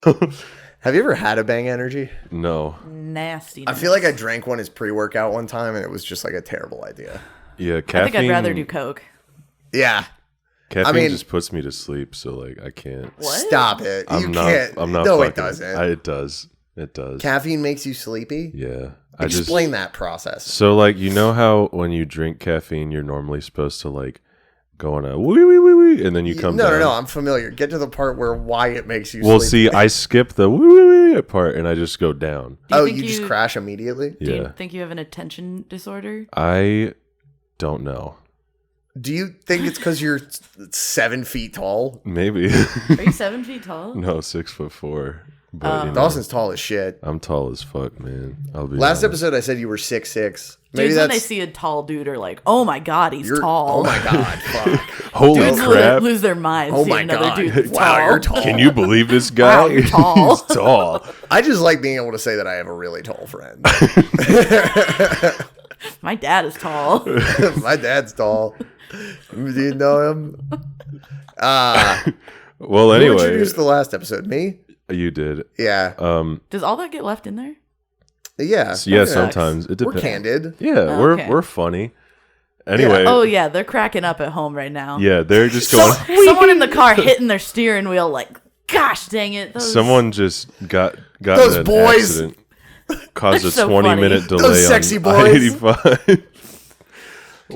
Have you ever had a Bang Energy? No. Nasty. I feel like I drank one as pre-workout one time, and it was just like a terrible idea. Yeah, caffeine. I think I'd rather do Coke. Yeah. Caffeine just puts me to sleep, so like I can't. What? Stop it. I'm can't. I'm not. No, it doesn't. It does. It does. Caffeine makes you sleepy? Yeah. Explain that process. So like, you know how when you drink caffeine, you're normally supposed to like go on a wee wee wee wee, and then you come down. No. I'm familiar. Get to the part where why it makes you Well, sleepy. see, I skip the wee wee wee part, and I just go down. You just crash immediately? Do you think you have an attention disorder? I don't know. Do you think it's because you're 7 feet tall? Maybe. Are you 7 feet tall? No, 6'4". But you know, Dawson's tall as shit. I'm tall as fuck, man. I'll be Last honest. episode, I said you were 6'6". Maybe Dudes, that's when they see a tall dude, are like, "Oh my god, he's tall." Oh my god, fuck. Holy Dudes crap! lose their minds. Oh see my another god. dude Wow, tall. you're tall. Can you believe this guy? Wow, you're tall. He's tall. I just like being able to say that I have a really tall friend. My dad is tall. My dad's tall. Do you know him? Well, Who anyway, introduced the last episode? Me? you did. Yeah. Does all that get left in there? Yeah. Yeah, sometimes it We're depends. candid. Yeah, okay. we're funny. Anyway, Oh yeah, they're cracking up at home right now. yeah, they're just going. Someone in the car hitting their steering wheel, like, "Gosh, dang it!" Those... Someone just got Those in an boys. accident, caused a They're so 20-minute delay Those sexy on boys. I-85.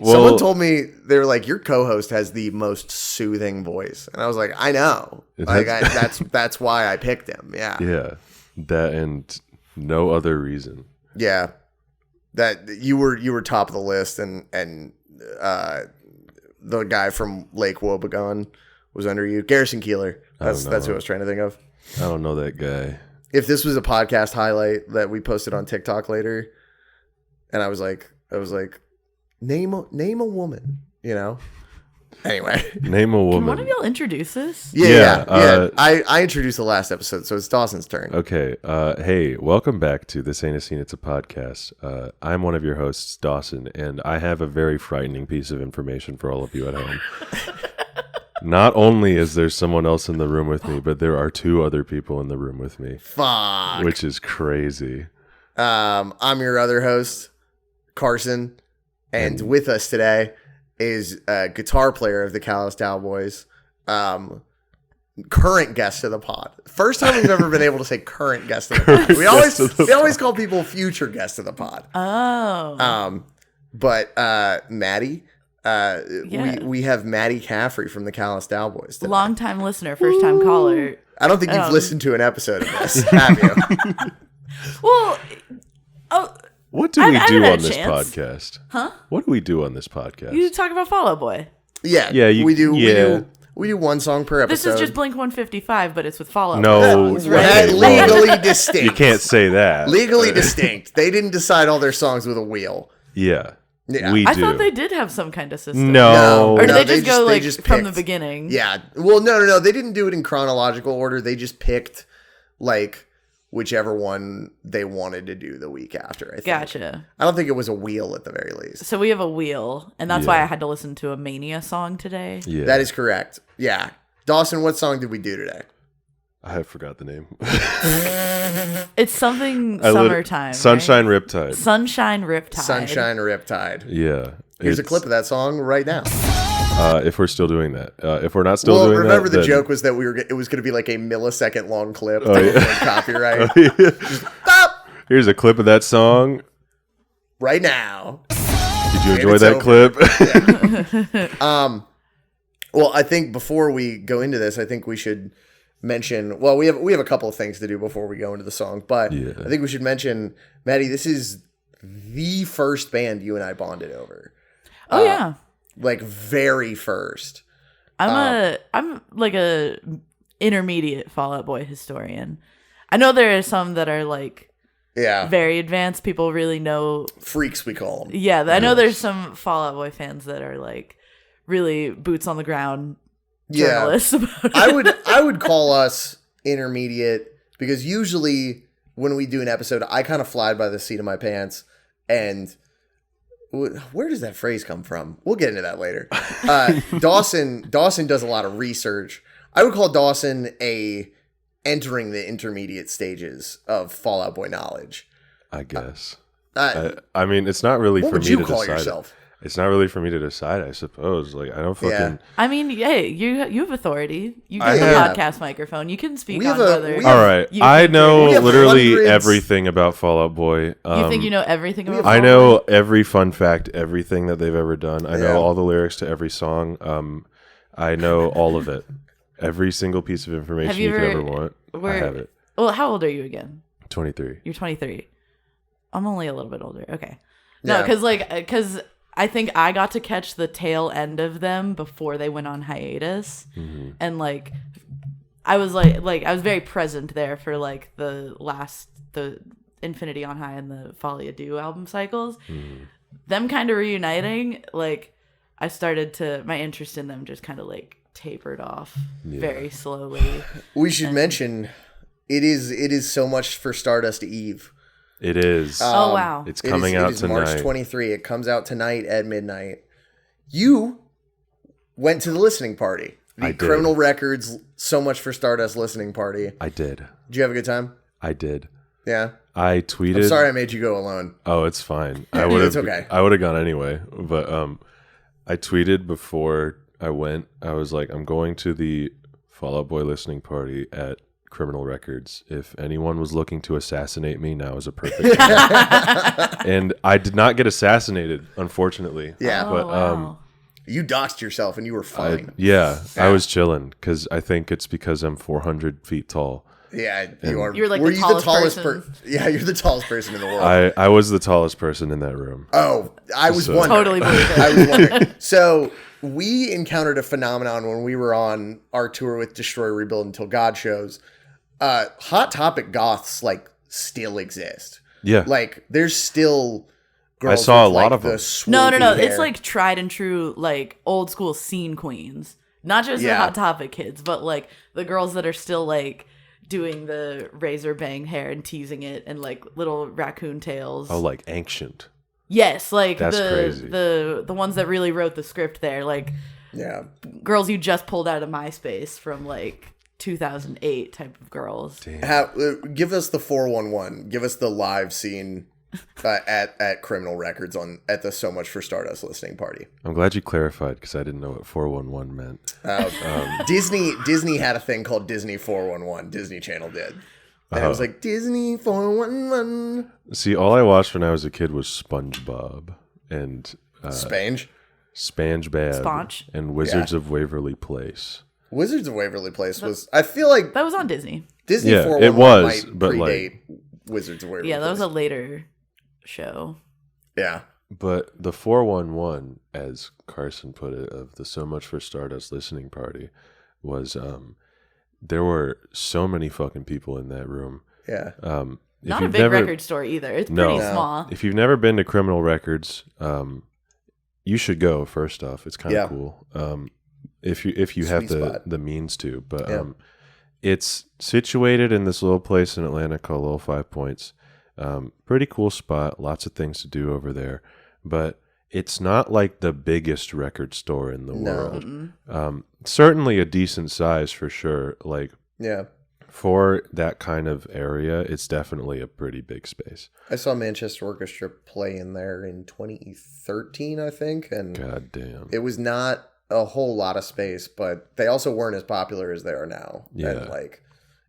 Someone told me, they were like, your co-host has the most soothing voice. And I was like, I know. Like that's why I picked him. Yeah. Yeah, that and no other reason. Yeah. That you were top of the list, and the guy from Lake Wobegon was under you. Garrison Keeler. That's who I was trying to think of. I don't know that guy. If this was a podcast highlight that we posted on TikTok later, and I was like, name a woman, you know? Anyway. Name a Can woman. one of y'all introduce this? Yeah. I introduced the last episode, so it's Dawson's turn. Okay. Hey, welcome back to This Ain't a Scene, It's a Podcast. I'm one of your hosts, Dawson, and I have a very frightening piece of information for all of you at home. Not only is there someone else in the room with me, but there are 2 other people in the room with me. Fuck. Which is crazy. I'm your other host, Carson, and with us today is a guitar player of the Callous Daoboys, current guest of the pod. First time we've ever been able to say current guest of the pod. We always call people future guests of the pod. Oh. But Maddie, Yeah. we have Maddie Caffrey from the Callous Daoboys today. Long time listener, first time caller. I don't think you've listened to an episode of this, have you? Well, What do we I do haven't had on a this chance. podcast? Huh? What do we do on this podcast? you talk about Fall Out Boy. Yeah, Yeah, we do. We do one song per This episode. is just Blink 155, but it's with Fall Out No, Boy. That legally distinct. You can't say that. Legally distinct. They didn't decide all their songs with a wheel. Yeah. Yeah. We I do. thought they did have some kind of system. No. Or did No, they just go they like just from the picked. beginning? Yeah. Well, no. They didn't do it in chronological order. They just picked like whichever one they wanted to do the week after. I think. Gotcha. I don't think it was a wheel at the very least. So we have a wheel, and that's why I had to listen to a Mania song today. Yeah. That is correct. Yeah. Dawson, what song did we do today? I forgot the name. It's something summertime. Sunshine right? Riptide. Sunshine Riptide. Sunshine Riptide. Yeah. Here's a clip of that song right now. If we're still doing that. If we're not still Well, doing remember that, the then- joke was that it was going to be like a millisecond long clip. Oh, yeah. Like copyright. Stop Here's a clip of that song. right now. Did you enjoy it's that over. clip? Well, I think before we go into this, I think we should mention. Well, we have a couple of things to do before we go into the song, but Yeah. I think we should mention, Maddie. This is the first band you and I bonded over. Oh yeah. Like very first. I'm like a intermediate Fall Out Boy historian. I know there are some that are like Yeah, very advanced. People really know. freaks we call them. Yeah, I know there's some Fall Out Boy fans that are like really boots on the ground journalists about it. I would call us intermediate because usually when we do an episode, I kind of fly by the seat of my pants. And where does that phrase come from? We'll get into that later. Dawson does a lot of research. I would call Dawson a entering the intermediate stages of Fall Out Boy knowledge. I guess. I mean, it's not really What for would me you to call decide. yourself? It's not really for me to decide, I suppose. Like, I don't fucking. Yeah. I mean, hey, you have authority. You I get the have- podcast microphone. You can speak We on have a- whether. we All right, you I think know We have literally hundreds- everything about Fall Out Boy. You think you know everything about? I Fall know Out every fun fact, everything that they've ever done. I know Yeah. all the lyrics to every song. I know all of it. Every single piece of information Have you you could ever- ever want. I Boy? have it. Well, how old are you again? 23. You're 23. I'm only a little bit older. Okay. No, Yeah. because I think I got to catch the tail end of them before they went on hiatus, and like I was like I was very present there for like the Infinity on High and the Folly Ado album cycles. Them kind of reuniting, like I started to my interest in them just kind of like tapered off very slowly. We should mention it is so much for Stardust Eve. It is. Oh wow! It's coming out it is tonight. March 23. It comes out tonight at midnight. You went to the listening party. The I did. Criminal Records So Much for Stardust listening party. I did. Did you have a good time? I did. Yeah. I tweeted. I'm sorry I made you go alone. Oh, it's fine. I would have. It's okay. I would have gone anyway. But I tweeted before I went. I was like, I'm going to the Fall Out Boy listening party at Criminal Records. If anyone was looking to assassinate me, now is a perfect time. And I did not get assassinated, unfortunately. Yeah. Oh, but wow. You doxed yourself and you were fine. I was chilling because I think it's because I'm 400 feet tall. Yeah, you are. You're like were the you tallest person. Yeah, you're the tallest person in the world. I was the tallest person in that room. Oh, I was So- wondering. Totally believe it. I was wondering. So we encountered a phenomenon when we were on our tour with Destroy, Rebuild Until God shows. Hot Topic goths like still exist. Yeah. Like there's still girls. I saw with, a lot like, of the them. swoopy No. hair. It's like tried and true, like old school scene queens. Not just the Yeah. Hot Topic kids, but like the girls that are still like doing the razor bang hair and teasing it and like little raccoon tails. Oh, like ancient. Yes, like That's the crazy. the ones that really wrote the script there, like yeah. girls you just pulled out of MySpace from like 2008 type of girls. Give us the 411. Give us the live scene at Criminal Records at the So Much for Stardust listening party. I'm glad you clarified because I didn't know what 411 meant. Disney had a thing called Disney 411. Disney Channel did. And it was like Disney 411. See, all I watched when I was a kid was SpongeBob and Spange. SpongeBob Sponge. and Wizards of Waverly Place. Wizards of Waverly Place was. I feel like That was on Disney. Disney Yeah, 411 it was, might but, predate Wizards of Waverly Yeah, that was a Place. later show. Yeah. But the 411, as Carson put it, of the So Much for Stardust listening party was there were so many fucking people in that room. Yeah. If Not a you've big never- record store either. It's No. pretty No. small. If you've never been to Criminal Records, you should go. First off, it's kind of Yeah. cool. If you have Sweet spot. the means to, but Yeah. it's situated in this little place in Atlanta called Little 5 Points. Pretty cool spot. Lots of things to do over there, but it's not like the biggest record store in the world. Certainly a decent size for sure. Like Yeah. for that kind of area, it's definitely a pretty big space. I saw Manchester Orchestra play in there in 2013, I think, and God damn. it was not a whole lot of space, but they also weren't as popular as they are now. Yeah. And like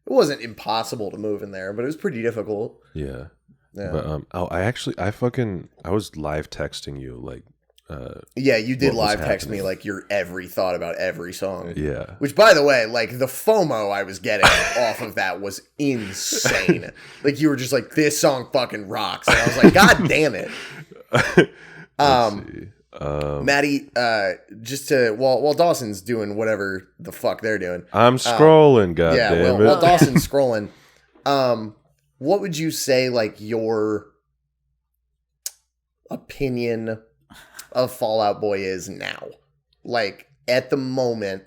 it wasn't impossible to move in there, but it was pretty difficult. Yeah. Yeah. But I was live texting you like Yeah, you did what was live text me happening. like your every thought about every song. yeah. Which, by the way, like the FOMO I was getting off of that was insane. Like you were just like, this song fucking rocks. And I was like, God damn it. Let's see. Maddie, just to while Dawson's doing whatever the fuck they're doing. I'm scrolling, god Yeah, damn while it. Dawson's scrolling. What would you say like your opinion of Fall Out Boy is now? Like at the moment,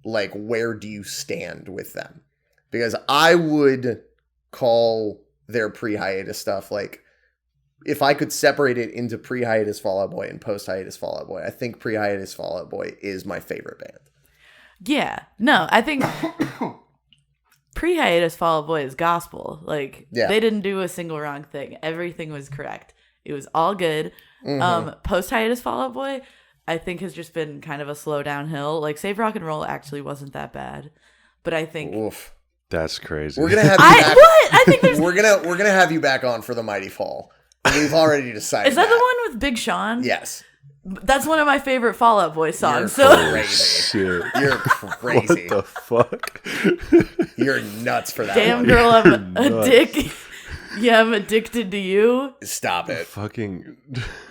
like where do you stand with them? Because I would call their pre-hiatus stuff like if I could separate it into pre-hiatus Fall Out Boy and post-hiatus Fall Out Boy, I think pre-hiatus Fall Out Boy is my favorite band. Yeah. No, I think pre-hiatus Fall Out Boy is gospel. Like, Yeah. they didn't do a single wrong thing. Everything was correct. It was all good. Post-hiatus Fall Out Boy, I think, has just been kind of a slow downhill. Like, Save Rock and Roll actually wasn't that bad. But I think... Oof. That's crazy. We're gonna have you back. What? I think there's... We're gonna have you back on for the Mighty Fall. We've already decided. Is that the one with Big Sean? Yes. That's one of my favorite Fall Out Boy songs. You're So crazy. Shit. You're crazy. What the fuck? You're nuts for that damn one. girl, I'm a dick. Yeah, I'm addicted to you. Stop it. Fucking.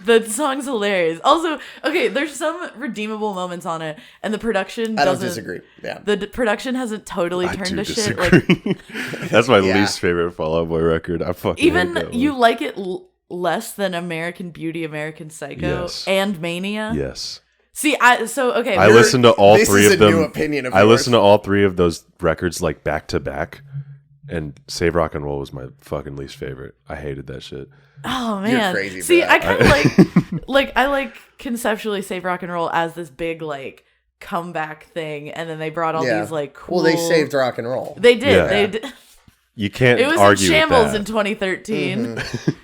The song's hilarious. Also, okay, there's some redeemable moments on it, and the production I don't doesn't. disagree. Yeah. The production hasn't totally I turned do to shit. disagree. Like, That's my Yeah. least favorite Fall Out Boy record. I fucking hate even that you one. like it less than American Beauty, American Psycho, Yes. and Mania. Yes. See, okay. I listened to all this three is of a them. new opinion of I yours. listened to all three of those records like back to back, and Save Rock and Roll was my fucking least favorite. I hated that shit. Oh man, crazy for see, that. I kind of like I like conceptually Save Rock and Roll as this big like comeback thing, and then they brought all Yeah. these like cool. Well, they saved rock and roll. They did. Yeah. They did. You can't It was in argue shambles with that. in 2013,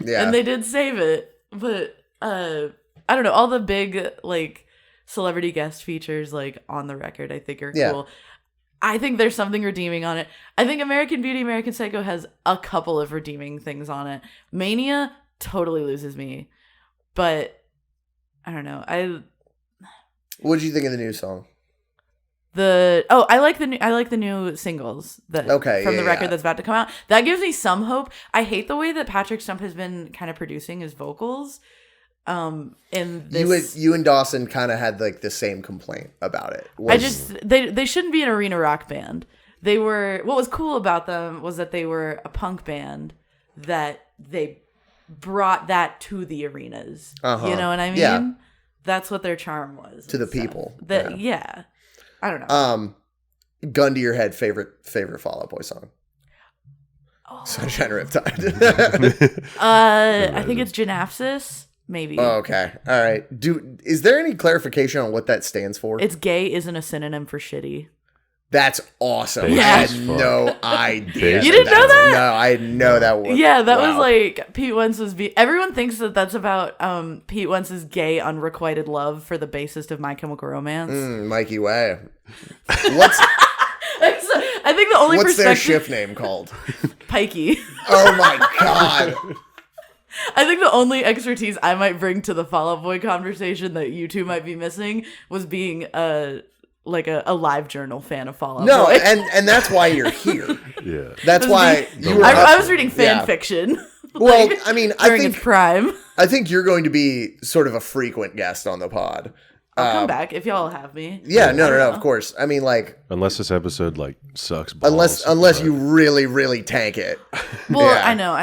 Yeah. and they did save it. But I don't know. All the big like celebrity guest features like on the record, I think are Yeah. cool. I think there's something redeeming on it. I think American Beauty, American Psycho has a couple of redeeming things on it. Mania totally loses me, but I don't know. What did you think of the new song? I like the new singles that Okay, from the yeah, record yeah. that's about to come out. That gives me some hope. I hate the way that Patrick Stump has been kind of producing his vocals. In this, You and Dawson kind of had like the same complaint about it. they shouldn't be an arena rock band. They were, what was cool about them was that they were a punk band that they brought that to the arenas. Uh-huh. You know what I mean? Yeah. That's what their charm was. To the and stuff. people. Yeah. I don't know. Gun to your head, favorite Fall Out Boy song. Oh. Sunshine Riptide. I think it's Genapsis, maybe. Oh, okay. All right. Is there any clarification on what that stands for? It's gay isn't a synonym for shitty. That's awesome. Yeah. I had no idea. You didn't know that? No, I didn't know that was. Yeah, that was wow. like Pete Wentz was. Everyone thinks that that's about Pete Wentz's gay unrequited love for the bassist of My Chemical Romance. Mikey Way. I think the only What's their perspective shift name called? Pikey. Oh my god. I think the only expertise I might bring to the Fall Out Boy conversation that you two might be missing was being a live journal fan of Fall Out No, Boy. and that's why you're here. Yeah. That's why you were. I was reading fan Yeah. fiction. Well, I mean, during its prime. I think you're going to be sort of a frequent guest on the pod. I'll come back if y'all have me. Yeah, no, of course. I mean, like, Unless this episode like sucks balls. unless you really, really tank it. Well, Yeah. I know.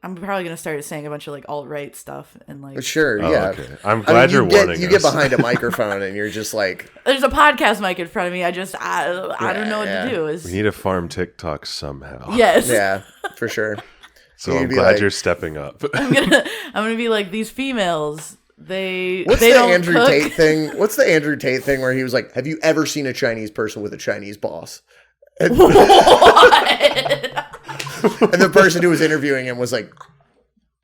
I'm probably gonna start saying a bunch of like alt-right stuff and like. Sure, Oh, yeah. okay. I'm glad you're warning You get us. behind a microphone and you're just like, There's a podcast mic in front of me. I don't know what Yeah. to do. We need to farm TikTok somehow. Yes. yeah, for sure. So You'd I'm be glad like- you're stepping up. I'm gonna be like these females. They What's they the don't Andrew cook. Tate thing? What's the Andrew Tate thing where he was like, "Have you ever seen a Chinese person with a Chinese boss?" And, and the person who was interviewing him was like,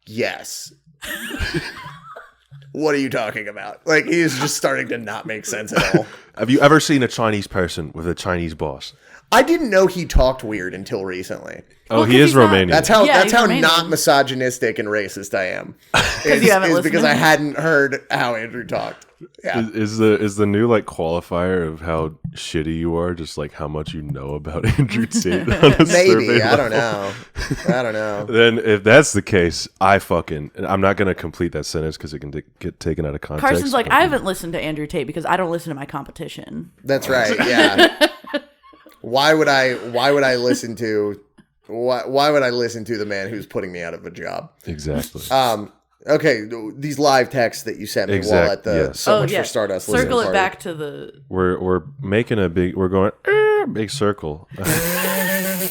"Yes." What are you talking about? Like, he is just starting to not make sense at all. Have you ever seen a Chinese person with a Chinese boss? I didn't know he talked weird until recently. Oh, Well, he 'cause is he's not- Romanian. That's how Yeah, that's he's how Romanian. not misogynistic and racist I am. Is you haven't listened because to I him. hadn't heard how Andrew talked. Yeah. Is the new like qualifier of how shitty you are just like how much you know about Andrew Tate on a survey Maybe. I don't level? know. I don't know. Then if that's the case, I'm not gonna complete that sentence because it can get taken out of context. Carson's like, but- I haven't listened to Andrew Tate because I don't listen to my competition. That's right. Yeah. Why would I listen to why would I listen to the man who's putting me out of a job? exactly. Okay, these live texts that you sent me while at the yes. So Much for Stardust listening Circle it party. back to the. We're making we're going big circle. I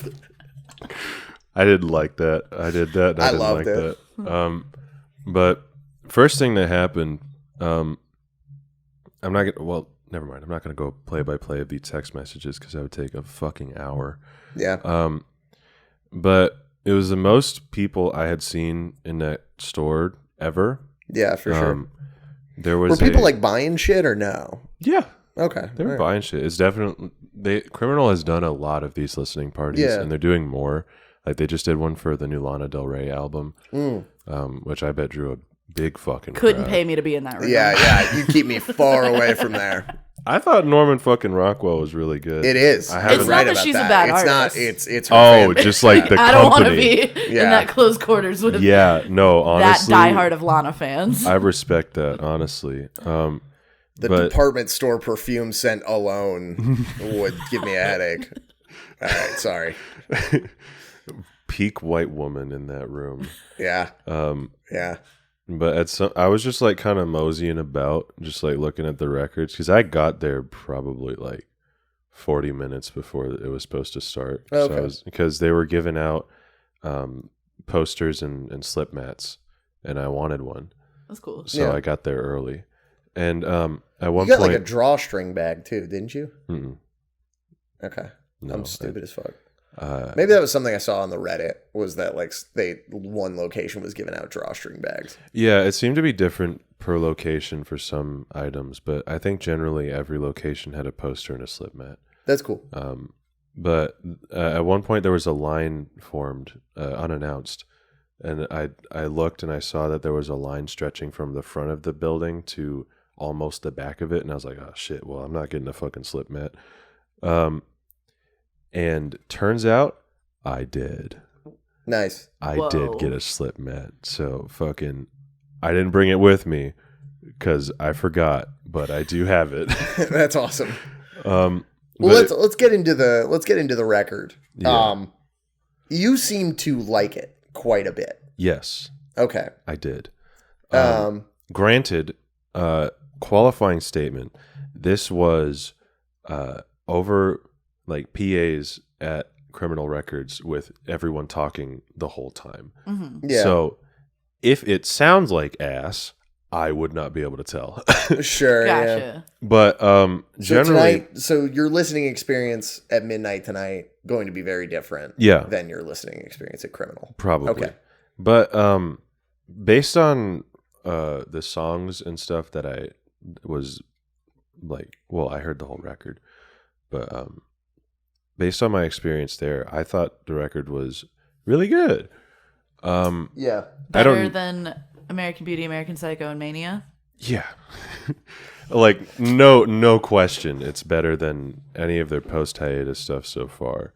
didn't like that. I did that. And I didn't loved like it. that. But first thing that happened, I'm not gonna. Well, never mind. I'm not going to go play by play of these text messages because that would take a fucking hour. Yeah. But it was the most people I had seen in that store ever. Yeah, for sure. There was Were people like buying shit or no? Yeah. Okay. They were buying shit. It's definitely Criminal has done a lot of these listening parties, and they're doing more. Like they just did one for the new Lana Del Rey album, which I bet drew a big fucking Couldn't crowd. pay me to be in that room. Yeah. You keep me far away from there. I thought Norman fucking Rockwell was really good. It is. I haven't It's Right not that about she's a that. bad It's artist. not. It's her fan base. just like the I don't want to company. be in that close quarters with Yeah, no, honestly, that diehard of Lana fans. I respect that, honestly. The department store perfume scent alone would give me a headache. All right, sorry. Peak white woman in that room. Yeah. Yeah. But I was just like kind of moseying about, just like looking at the records, because I got there probably like 40 minutes before it was supposed to start. Okay. So because they were giving out posters and slip mats, and I wanted one. That's cool. So I got there early. And at one You got point, like a drawstring bag too, didn't you? Mm-mm. Okay. No, I'm stupid as fuck. Uh, Maybe that was something I saw on the Reddit, was that like one location was giving out drawstring bags. Yeah, it seemed to be different per location for some items, but I think generally every location had a poster and a slip mat. That's cool. But at one point there was a line formed unannounced, and I looked and I saw that there was a line stretching from the front of the building to almost the back of it, and I was like, oh shit, well, I'm not getting a fucking slip mat. And turns out I did. Nice. I did get a slip mat. So fucking, I didn't bring it with me because I forgot, but I do have it. That's awesome. Well, let's get into the record. Yeah. You seem to like it quite a bit. Yes, Okay. I did. Granted, Qualifying statement. This was over like PAs at Criminal Records with everyone talking the whole time. Mm-hmm. Yeah. So if it sounds like ass, I would not be able to tell. Sure. Gotcha. Yeah. But generally, so your listening experience at midnight tonight going to be very different. Yeah. Than your listening experience at Criminal. probably. Okay. But based on the songs and stuff that I was like, well, I heard the whole record, but based on my experience there, I thought the record was really good. Yeah. Better than American Beauty, American Psycho, and Mania? Yeah. Like, no question. It's better than any of their post-hiatus stuff so far.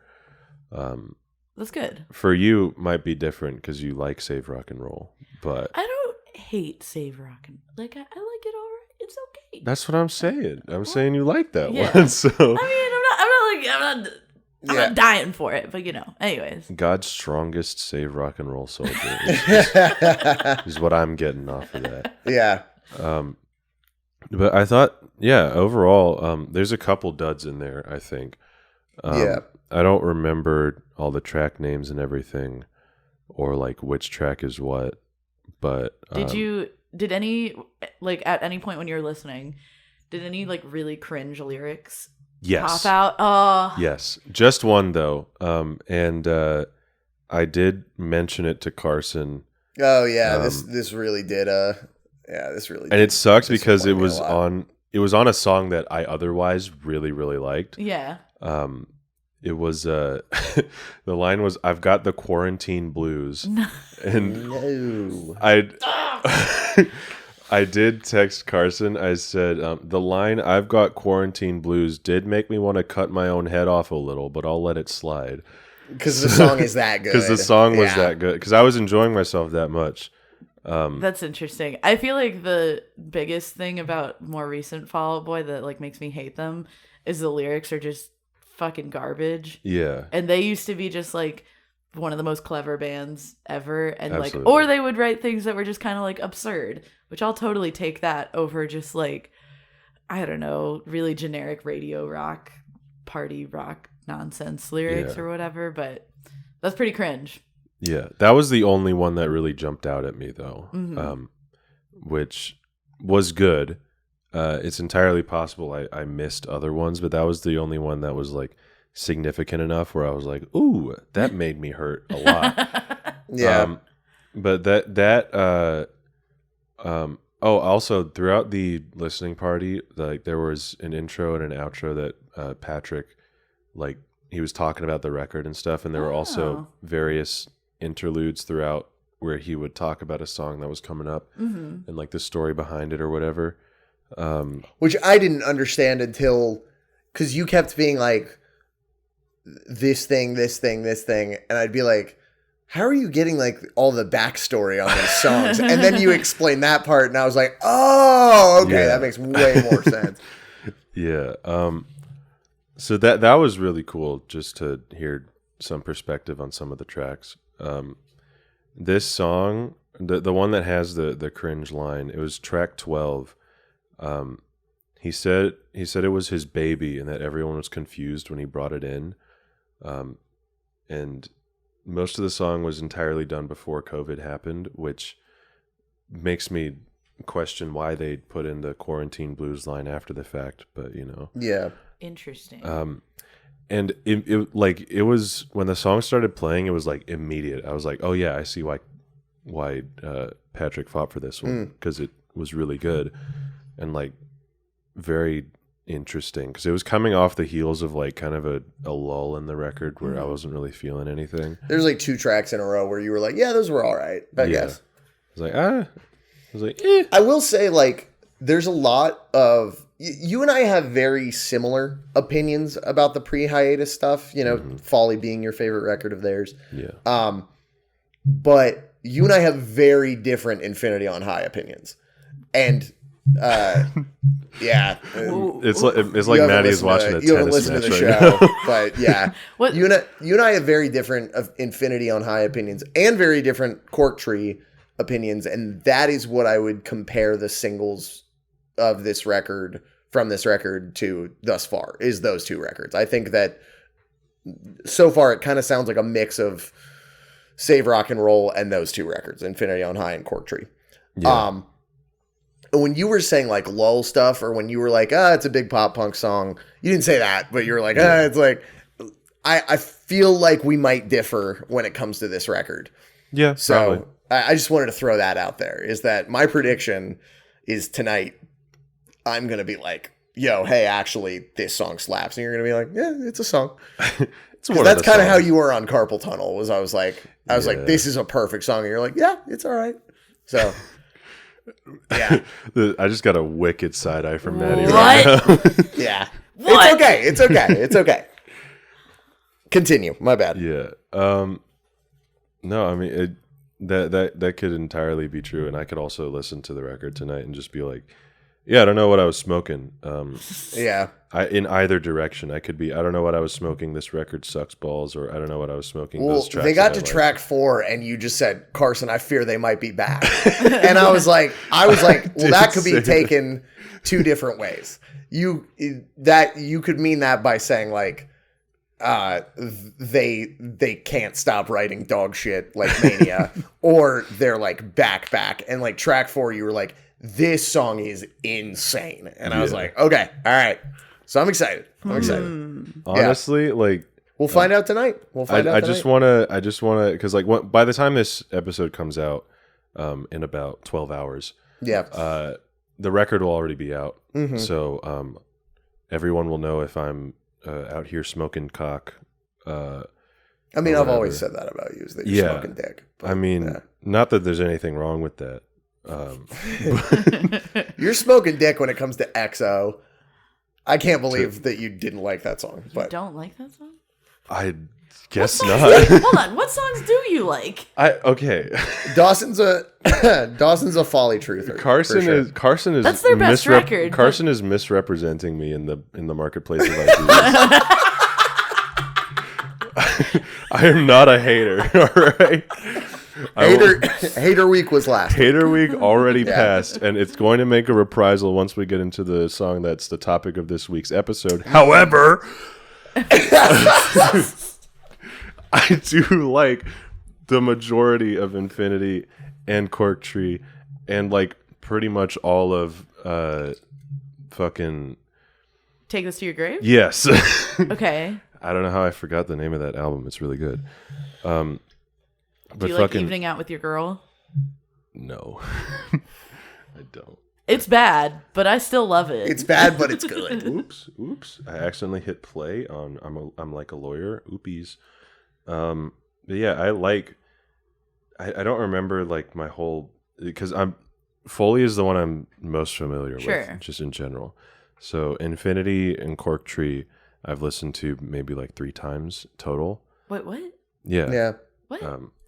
That's good. For you, might be different because you like Save Rock and Roll, but I don't hate Save Rockin'. Like, I like it all right. It's okay. that's what I'm saying. I'm saying you like that Yeah. one. So I mean, I'm not dying for it, but anyways. God's strongest Save Rock and Roll soldier is what I'm getting off of that. Yeah. But I thought, yeah, overall, there's a couple duds in there, I think. Yeah. I don't remember all the track names and everything, or like which track is what. But did any, like, at any point when you were listening, did any, like, really cringe lyrics yes, pop out? Oh, yes, just one though. And I did mention it to Carson. Oh yeah. This really did. This really. And it sucked because it disappoint me was a lot. it was on a song that I otherwise really, really liked. yeah. It was the line was, "I've got the quarantine blues," and No. I did text Carson. I said the line "I've got quarantine blues" did make me want to cut my own head off a little, but I'll let it slide Because the song is that good. because the song was that good. Because I was enjoying myself that much. That's interesting. I feel like the biggest thing about more recent Fall Out Boy that, like, makes me hate them is the lyrics are just fucking garbage. Yeah, And they used to be just, like, one of the most clever bands ever, and Absolutely. like, or they would write things that were just kind of like absurd, which I'll totally take that over just, like, I don't know, really generic radio rock, party rock nonsense lyrics or whatever. But that's pretty cringe. yeah. That was the only one that really jumped out at me though, Mm-hmm. which was good. It's entirely possible I missed other ones, but that was the only one that was like significant enough where I was like, ooh, that made me hurt a lot. Yeah. But also throughout the listening party, like there was an intro and an outro that Patrick, like he was talking about the record and stuff, and there were also various interludes throughout where he would talk about a song that was coming up and like the story behind it or whatever. Which I didn't understand until, because you kept being like, this thing, and I'd be like, how are you getting like all the backstory on these songs? And then you explained that part, and I was like, oh, okay, that makes way more sense. Yeah. So that was really cool just to hear some perspective on some of the tracks. This song, the one that has the cringe line, it was track 12. He said it was his baby and that everyone was confused when he brought it in. And most of the song was entirely done before COVID happened, which makes me question why they put in the quarantine blues line after the fact, but you know. Yeah. Interesting. And it was when the song started playing, it was like immediate. I was like, oh yeah, I see why Patrick fought for this one, because it was really good and like very interesting, because it was coming off the heels of like kind of a lull in the record where I wasn't really feeling anything. There's like 2 tracks in a row where you were like, yeah, those were all right, I guess. I was like, eh. I will say, like, there's a lot of, you and I have very similar opinions about the pre-hiatus stuff, you know, Folly being your favorite record of theirs. Yeah. But you and I have very different Infinity on High opinions. And yeah, it's like Maddie's watching a tennis match. You haven't listened to the show, but yeah, you and I have very different of Infinity on High opinions and very different Cork Tree opinions, and that is what I would compare the singles of this record from this record to thus far, is those 2 records. I think that so far it kind of sounds like a mix of Save Rock and Roll and those 2 records, Infinity on High and Cork Tree. Yeah. When you were saying like lull stuff, or when you were like, it's a big pop punk song, you didn't say that, but you were like, it's like, I feel like we might differ when it comes to this record. Yeah. So I just wanted to throw that out there, is that my prediction is tonight I'm going to be like, yo, hey, actually this song slaps. And you're going to be like, yeah, it's a song. That's kind of how you were on Carpal Tunnel, was I was like, this is a perfect song. And you're like, yeah, it's all right. So... yeah, I just got a wicked side eye from Maddie right now. Yeah, what? It's okay. Continue. My bad. Yeah. No, I mean that could entirely be true, and I could also listen to the record tonight and just be like, yeah, I don't know what I was smoking. Yeah. In either direction, I could be, I don't know what I was smoking. This record sucks balls, or I don't know what I was smoking. Well, those tracks they got to track 4, and you just said, Carson, I fear they might be back. And I was like, well, that could be taken 2 different ways. You could mean that by saying like, they can't stop writing dog shit like Mania, or they're like back, and like track 4, you were like, this song is insane, and I was like, okay, all right. So I'm excited. Honestly, like we'll find out tonight. I just want to, because like by the time this episode comes out, in about 12 hours, the record will already be out. So everyone will know if I'm out here smoking cock. I mean, I've always said that about you, is that you're smoking dick. But, I mean, not that there's anything wrong with that. You're smoking dick when it comes to XO. I can't believe that you didn't like that song. But you don't like that song? I guess not. Hold on. What songs do you like? Okay. Dawson's a folly truther. Carson is that's their best record. Carson is misrepresenting me in the marketplace of ideas. I am not a hater. All right. Hater week was last. Hater week already passed, and it's going to make a reprisal once we get into the song that's the topic of this week's episode. However, I do like the majority of Infinity and Cork Tree, and like pretty much all of fucking Take This to Your Grave? yes. Okay. I don't know how I forgot the name of that album. It's really good. Do you like Evening Out with Your Girl? No, I don't. It's bad, but I still love it. It's bad, but it's good. Oops! I accidentally hit play on. I'm like a lawyer. Oopies. But yeah, I like. I don't remember like my whole because Foley is the one I'm most familiar with, just in general. So Infinity and Cork Tree, I've listened to maybe like 3 times total. Wait, what? Yeah. Yeah. What?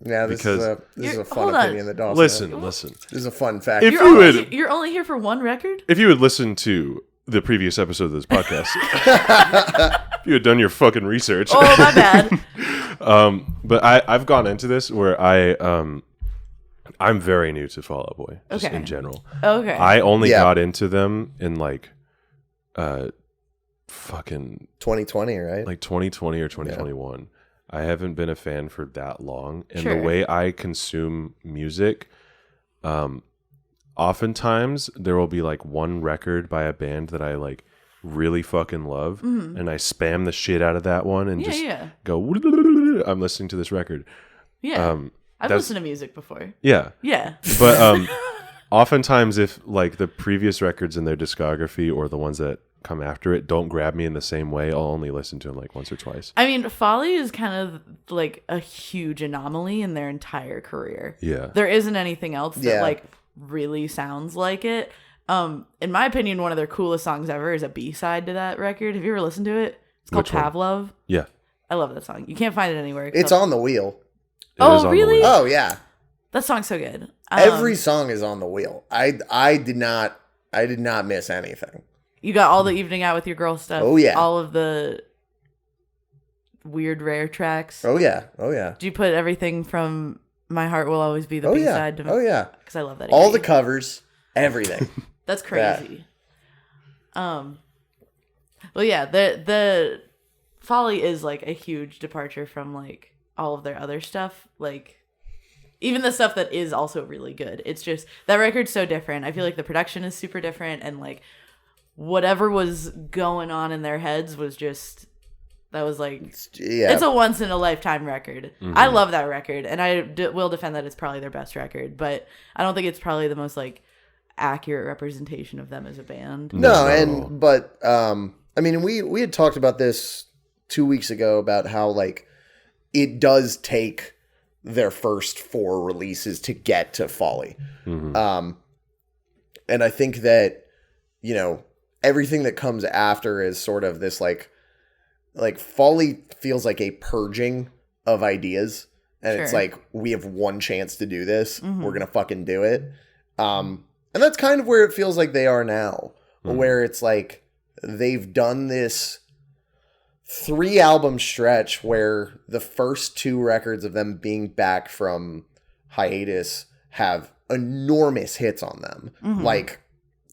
Yeah, this is a fun opinion that Dawson Listen. This is a fun fact. If You're only here for one record? If you had listened to the previous episode of this podcast, if you had done your fucking research. Oh, my bad. But I've gone into this where I'm very new to Fall Out Boy, just in general. Okay. I only got into them in like fucking 2020, right? like 2020 or 2021. Yeah. I haven't been a fan for that long, and the way I consume music, oftentimes there will be like one record by a band that I like really fucking love, and I spam the shit out of that one and go, I'm listening to this record. Yeah. I've listened to music before. Yeah. Yeah. But oftentimes if like the previous records in their discography or the ones that come after it don't grab me in the same way, I'll only listen to them like once or twice. I mean, Folly is kind of like a huge anomaly in their entire career. Yeah. There isn't anything else that like really sounds like it. In my opinion, one of their coolest songs ever is a B-side to that record. Have you ever listened to it? It's called Pavlov. Yeah. I love that song. You can't find it anywhere. It's on the wheel. Oh, really? Oh, yeah. That song's so good. Every song is on the wheel. I did not miss anything. You got all the Evening Out with Your Girl stuff. Oh, yeah. All of the weird rare tracks. Oh, yeah. Oh, yeah. Do you put everything from My Heart Will Always Be the B-side? Oh, yeah. Because I love that. All the covers, everything. That's crazy. Well, yeah, the Folly is like a huge departure from like all of their other stuff. Like even the stuff that is also really good. It's just that record's so different. I feel like the production is super different, and like whatever was going on in their heads was just that was like it's a once in a lifetime record. I love that record, and I will defend that it's probably their best record, but I don't think it's probably the most like accurate representation of them as a band. But I mean, we had talked about this 2 weeks ago about how like it does take their first 4 releases to get to Folly. And I think that, you know, everything that comes after is sort of this like Folly feels like a purging of ideas, and it's like, we have one chance to do this. We're gonna fucking do it. And that's kind of where it feels like they are now, where it's like they've done this 3-album stretch where the first 2 records of them being back from hiatus have enormous hits on them. Like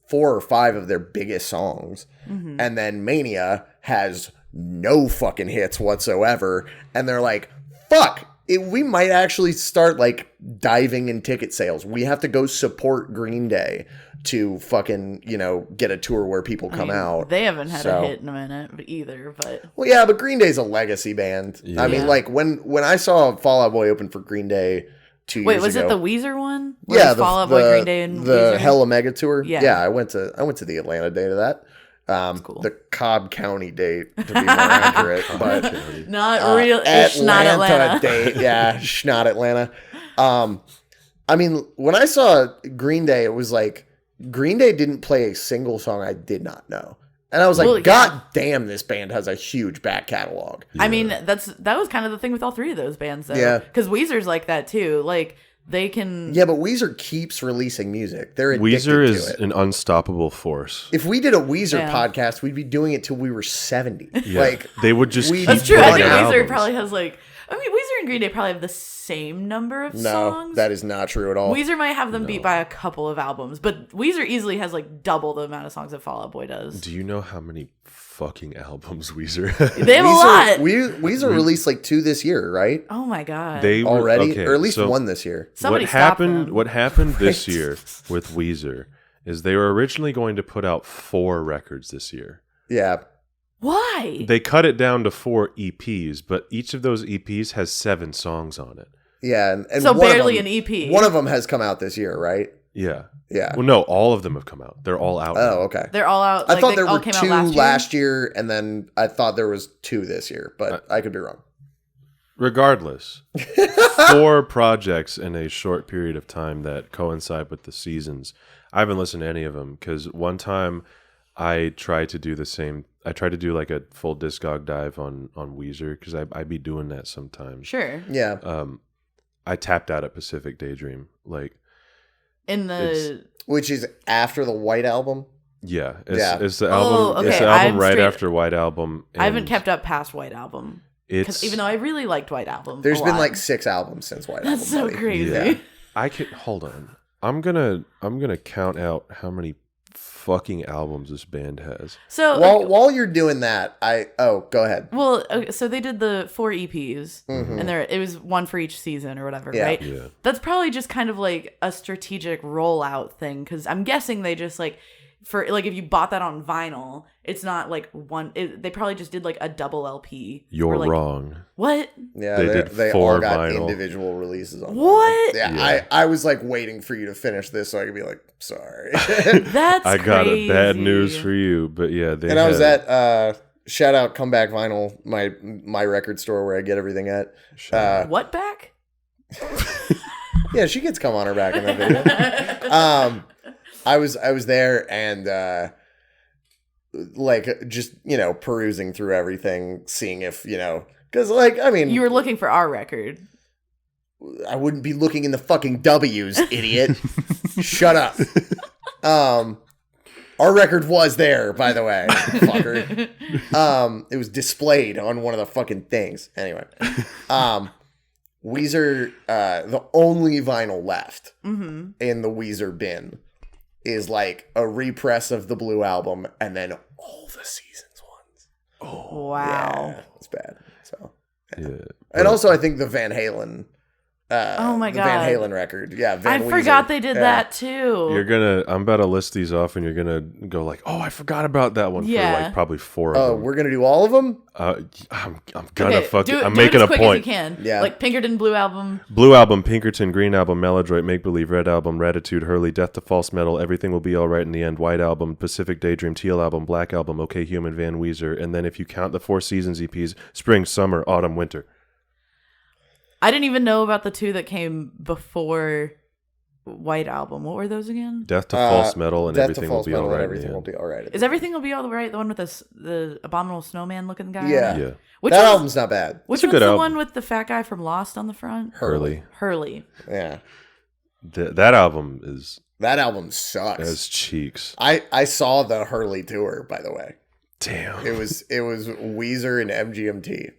4 or 5 of their biggest songs. And then Mania has no fucking hits whatsoever. And they're like, fuck, we might actually start like diving in ticket sales. We have to go support Green Day to fucking, you know, get a tour where people come out. They haven't had a hit in a minute either, but well, yeah, but Green Day's a legacy band. I mean, like when I saw Fall Out Boy open for Green Day 2 years ago. Wait, was it the Weezer one? Yeah, Fall Out Boy, Green Day, and the Weezer? Hella Mega tour. Yeah, I went to the Atlanta date of that. Cool. The Cobb County date, to be more accurate, but not real. Atlanta date. Yeah, not Atlanta. I mean, when I saw Green Day, it was like Green Day didn't play a single song I did not know. And I was like, God damn, this band has a huge back catalog. Yeah. I mean, that was kind of the thing with all 3 of those bands, though. Yeah. Because Weezer's like that, too. Like, they can... Yeah, but Weezer keeps releasing music. They're addicted Weezer to is it. an unstoppable force. If we did a Weezer podcast, we'd be doing it till we were 70. Yeah. Like they would just keep That's true. I think albums. Weezer probably has like... I mean, Weezer and Green Day probably have the same number of songs. No, that is not true at all. Weezer might have them beat by a couple of albums, but Weezer easily has like double the amount of songs that Fall Out Boy does. Do you know how many fucking albums Weezer? They have a lot. Weezer released like 2 this year, right? Oh my god! They already, or at least 1 this year. Somebody what happened this year with Weezer is they were originally going to put out 4 records this year. Yeah. Why? They cut it down to 4 EPs, but each of those EPs has 7 songs on it. Yeah. And so one of barely them- an EP. One of them has come out this year, right? Yeah. Yeah. Well, no, all of them have come out. They're all out. Oh, okay. They're all out. I Like, thought they there all were came 2 out last year, and then I thought there was 2 this year, but I could be wrong. Regardless, 4 projects in a short period of time that coincide with the seasons. I haven't listened to any of them because one time I tried to do the same. I tried to do like a full Discog dive on Weezer because I'd be doing that sometimes. Sure. Yeah. I tapped out at Pacific Daydream. Like, In the Which is after the White Album. yeah, Yeah. it's the album. okay. It's the album I'm right straight- after White Album. I haven't and kept up past White Album. Because It's even though I really liked White Album, There's a been lot. like 6 albums since White Album. That's so buddy. crazy. Yeah. I can hold on. I'm gonna count out how many fucking albums this band has. So While you're doing that, go ahead. well, okay, so they did the 4 EPs, Mhm. and it was one for each season or whatever, Yeah. right? Yeah. That's probably just kind of like a strategic rollout thing, because I'm guessing they just like for like if you bought that on vinyl, it's not like one. They probably just did like a double LP. You're or, like, What? What? Yeah, They they did they 4 all got vinyl. individual releases on What? them. Yeah. I was like waiting for you to finish this so I could be like, sorry. That's I got crazy. bad news for you, but yeah, they And I was had- at shout out Comeback Vinyl, my record store where I get everything at. What back? Yeah, she gets come on her back in that video. I was there and like just perusing through everything, seeing if because like I mean You were looking for our record. I wouldn't be looking in the fucking W's, idiot. Shut up. Our record was there, by the way, fucker. It was displayed on one of the fucking things. Anyway, Weezer, the only vinyl left in the Weezer bin is like a repress of the Blue Album and then all the seasons ones. Oh, wow. Yeah, it's bad. So, Yeah. and also I think the Van Halen. Oh my the God. Van Halen record. Yeah, Van I Weezer. forgot they did Yeah. that too. I'm about to list these off, and you're gonna go like, "Oh, I forgot about that one." Yeah. For like probably 4 Oh, of them. we're gonna do all of them. I'm gonna Okay, fucking. I'm do it making as a quick point. as you can. Yeah. Like Pinkerton Blue Album. Blue Album, Pinkerton, Green Album, Maladroit, Make Believe, Red Album, Ratitude, Hurley, Death to False Metal, Everything Will Be Alright in the End, White Album, Pacific Daydream, Teal Album, Black Album, OK Human, Van Weezer, and then if you count the 4 seasons EPs, Spring, Summer, Autumn, Winter. I didn't even know about the 2 that came before White Album. What were those again? Death to False Metal and Death Everything to Will False Be Metal and Alright. Everything will be all right. Is Everything Will Be All Right the one with the abominable snowman looking guy? Yeah. Yeah. Which That one's- album's not bad. Which It's a one's good the album. one with the fat guy from Lost on the front? Hurley. Hurley. Yeah, That album is that album sucks. has cheeks. I saw the Hurley tour, by the way. Damn. It was Weezer and MGMT.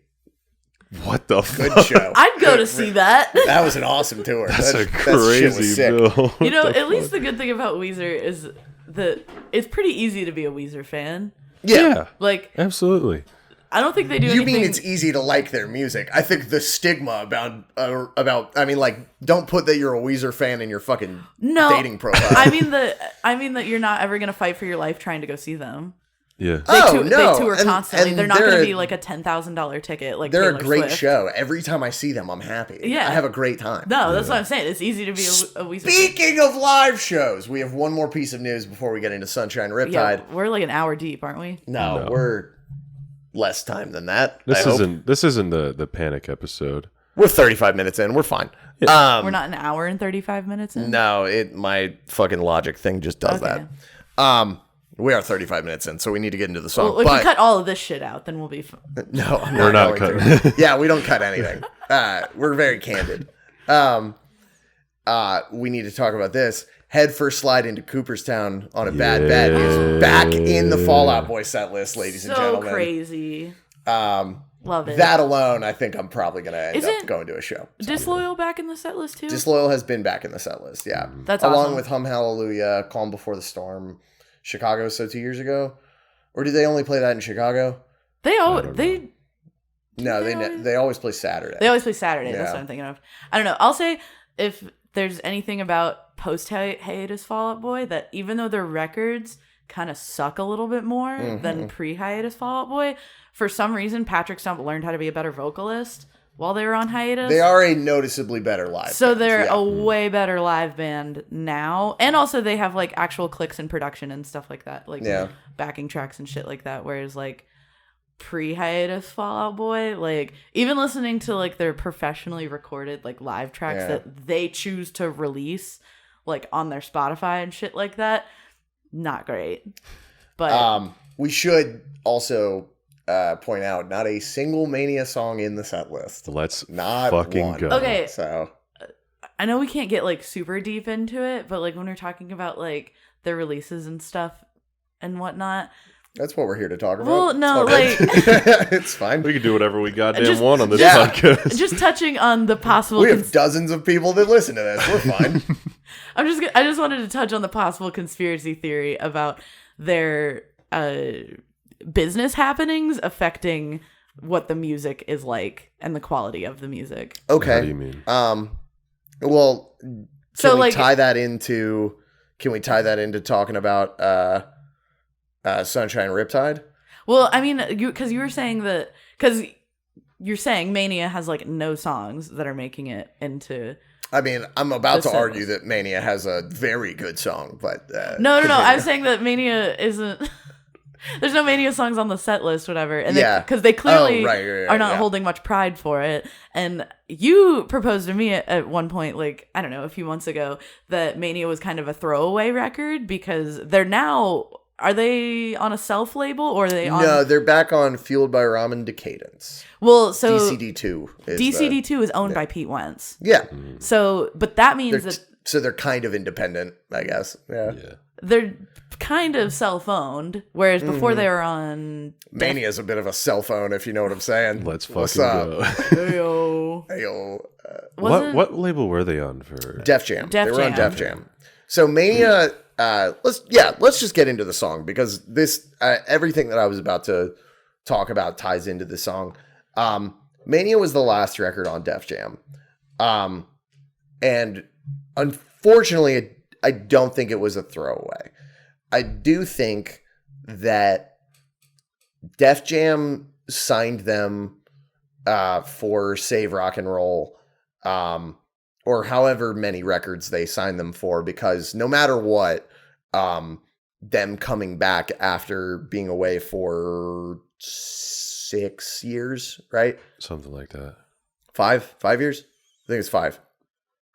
What the Good fuck? show. I'd go to see that. That was an awesome tour. That's a that shit was crazy sick. bill. You know, What the at least fuck? the good thing about Weezer is that it's pretty easy to be a Weezer fan. Yeah, Like, absolutely. I don't think they do You anything. mean it's easy to like their music? I think the stigma about I mean, like, don't put that you're a Weezer fan in your fucking no dating profile. I mean that you're not ever gonna fight for your life trying to go see them. Yeah. They, Oh, they no. tour And- constantly. and They're not they're gonna a- be like a $10,000 ticket. Like They're Taylor a great Swift. show. Every time I see them, I'm happy. Yeah. I have a great time. No, that's what I'm saying. It's easy to be a Weezer fan. Speaking of live shows, we have one more piece of news before we get into Sunshine Riptide. Yeah, we're like an hour deep, aren't we? No, No. we're less time than that. This I hope. isn't the panic episode. We're 35 minutes in. We're fine. We're not an hour and 35 minutes in. No, my fucking logic thing just does Okay. that. We are 35 minutes in, so we need to get into the song. Well, if but we cut all of this shit out, then we'll be fine. no, I'm We're not going cutting. to. Yeah, we don't cut anything. We're very candid. We need to talk about this. Head first slide into Cooperstown on a bad bet is back in the Fall Out Boy set list, ladies and So gentlemen. crazy. Love it. That alone, I think I'm probably going to end up Isn't going to a show. Disloyal back in the set list too? Disloyal has been back in the set list, yeah. That's Along awesome. with Hum Hallelujah, Calm Before the Storm, Chicago, so 2 years ago. Or did they only play that in Chicago? they don't No, they always play Saturday. always play Saturday. That's Yeah. what I'm thinking of. I don't know. I'll say if there's anything about post hiatus Fall Out Boy that even though their records kind of suck a little bit more than pre-hiatus Fall Out Boy, for some reason Patrick Stump learned how to be a better vocalist while they were on hiatus. They are a noticeably better live so band. they're a way better live band now, and also they have like actual clicks in production and stuff like that, like backing tracks and shit like that, whereas like pre-hiatus Fall Out Boy, like even listening to like their professionally recorded like live tracks that they choose to release like on their Spotify and shit like that, not great. But we should also point out not a single Mania song in the set list. Let's not fucking one. go. Okay, so I know we can't get like super deep into it, but like when we're talking about like their releases and stuff and whatnot, that's what we're here to talk about. Well, no, it's fine. We can do whatever we goddamn want on this podcast. Just touching on the possible. We have dozens of people that listen to this. We're fine. I just wanted to touch on the possible conspiracy theory about their business happenings affecting what the music is like and the quality of the music. Okay. What do you mean? Well, so can we like tie that into talking about Sunshine Riptide? Well, I mean, because you were saying that because you're saying Mania has like no songs that are making it into. I mean, I'm about to argue that Mania has a very good song, but no. I'm saying that Mania isn't. There's no Mania songs on the set list, whatever, and because they clearly are not holding much pride for it. And you proposed to me at one point, like I don't know, a few months ago, that Mania was kind of a throwaway record because they're now. Are they on a self label or are they on? No, they're back on Fueled by Ramen Decadence. Well, so DCD2 is owned by Pete Wentz. Yeah. So, but that means so they're kind of independent, I guess. Yeah. They're kind of self-owned, whereas before they were on Mania's a bit of a cell phone, if you know what I'm saying. Let's fucking go. Heyo. What label were they on for? Def Jam. They were on Def Jam. So Mania. Let's just get into the song because this everything that I was about to talk about ties into the song. Mania was the last record on Def Jam, and unfortunately, I don't think it was a throwaway. I do think that Def Jam signed them for Save Rock and Roll. Or however many records they signed them for, because no matter what, them coming back after being away for 6 years, right? Something like that. 5 years? I think it's 5.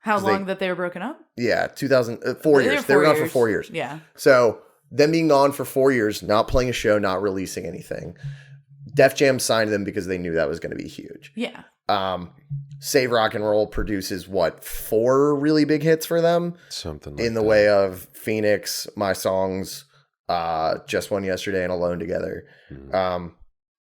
How long that they were broken up? Yeah, 4 years. They were gone for 4 years. Yeah. So them being gone for 4 years, not playing a show, not releasing anything. Def Jam signed them because they knew that was going to be huge. Yeah. Save Rock and Roll produces 4 really big hits for them. Something like in the way of Phoenix, My Songs, Just One Yesterday, and Alone Together.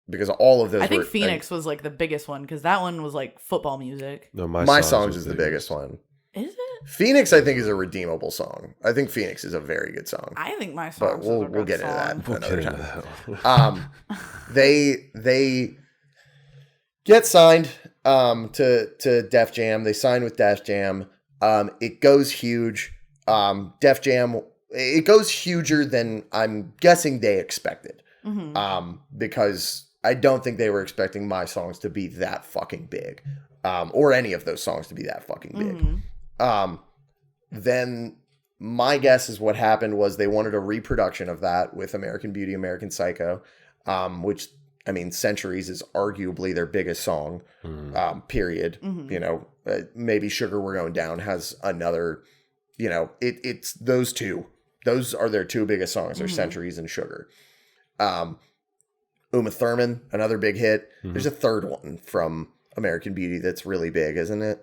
Because all of those I think Phoenix was like the biggest one because that one was like football music. No, My Songs is the biggest one. Is it? Phoenix, I think, is a redeemable song. I think Phoenix is a very good song. I think My Songs but we'll get into song. that another time. They get signed to Def Jam. They sign with Def Jam. It goes huge. Def Jam, it goes huger than I'm guessing they expected. Because I don't think they were expecting My Songs to be that fucking big. Or any of those songs to be that fucking big. Then my guess is what happened was they wanted a reproduction of that with American Beauty, American Psycho, which, I mean, Centuries is arguably their biggest song, period. You know, maybe Sugar We're Going Down has another, you know, it's those two. Those are their two biggest songs, are Centuries and Sugar. Uma Thurman, another big hit. There's a third one from American Beauty that's really big, isn't it?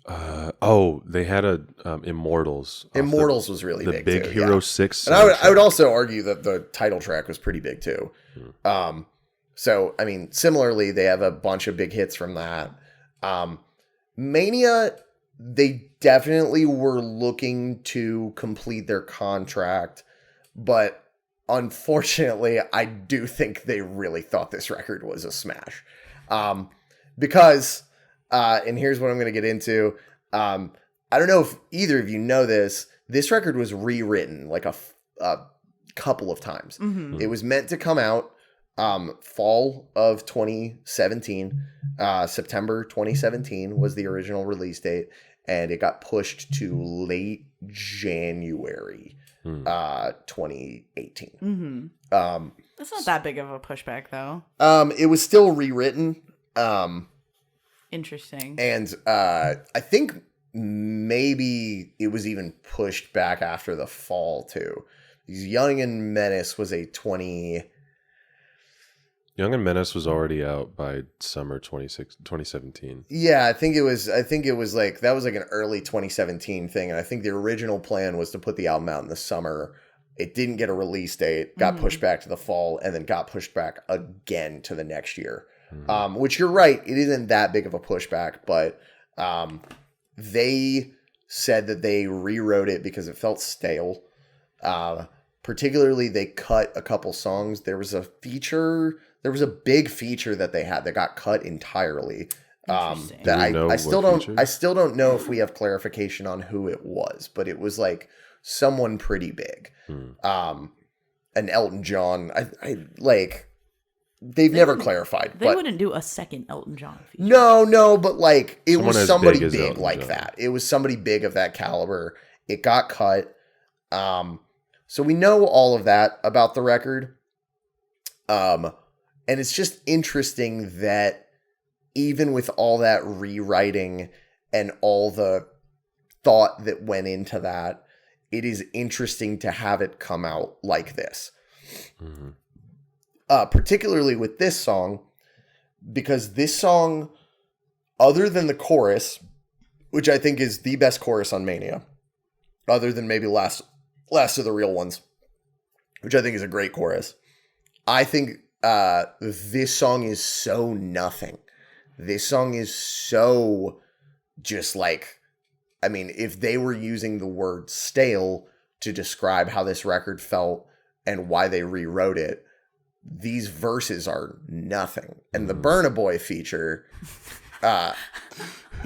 They had a Immortals. Immortals was really big, the Big too, Hero yeah. 6. And I would also argue that the title track was pretty big too. So, I mean, similarly, they have a bunch of big hits from that. Mania, they definitely were looking to complete their contract, but unfortunately, I do think they really thought this record was a smash. Because, and here's what I'm going to get into, I I don't know if either of you know this. This record was rewritten like a couple of times. Mm-hmm. It was meant to come out fall of 2017. September 2017 was the original release date, and it got pushed to late January 2018. Mm-hmm. That's not that big of a pushback, though. It was still rewritten. Interesting. And I think maybe it was even pushed back after the fall, too. Young and Menace was a Young and Menace was already out by summer 2017. Yeah, I think it was like, that was like an early 2017 thing. And I think the original plan was to put the album out in the summer. It didn't get a release date, got pushed back to the fall, and then got pushed back again to the next year. Which you're right, it isn't that big of a pushback, but they said that they rewrote it because it felt stale. Particularly, they cut a couple songs. There was a big feature that they had that got cut entirely. That I still don't know if we have clarification on who it was, but it was like someone pretty big. An Elton John. They've never clarified. They wouldn't do a second Elton John feature. No, but like it was somebody big like John. That. It was somebody big of that caliber. It got cut. So we know all of that about the record. And it's just interesting that even with all that rewriting and all the thought that went into that, it is interesting to have it come out like this. Mm-hmm. Particularly with this song, because this song, other than the chorus, which I think is the best chorus on Mania, other than maybe Last of the Real Ones, which I think is a great chorus, I think this song is so nothing. This song is so just like, I mean, if they were using the word stale to describe how this record felt and why they rewrote it, these verses are nothing. And the Burna Boy feature,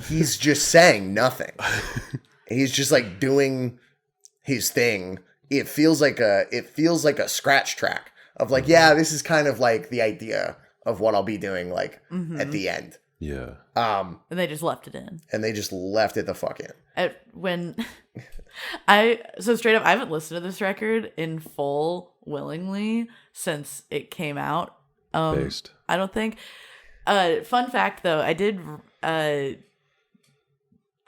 he's just saying nothing. He's just like doing his thing. It feels like a scratch track of like, yeah, this is kind of like the idea of what I'll be doing like at the end. Yeah. And they just left it in. And they just left it the fuck in. So straight up, I haven't listened to this record in full willingly since it came out. Based. I don't think. Fun fact though, I did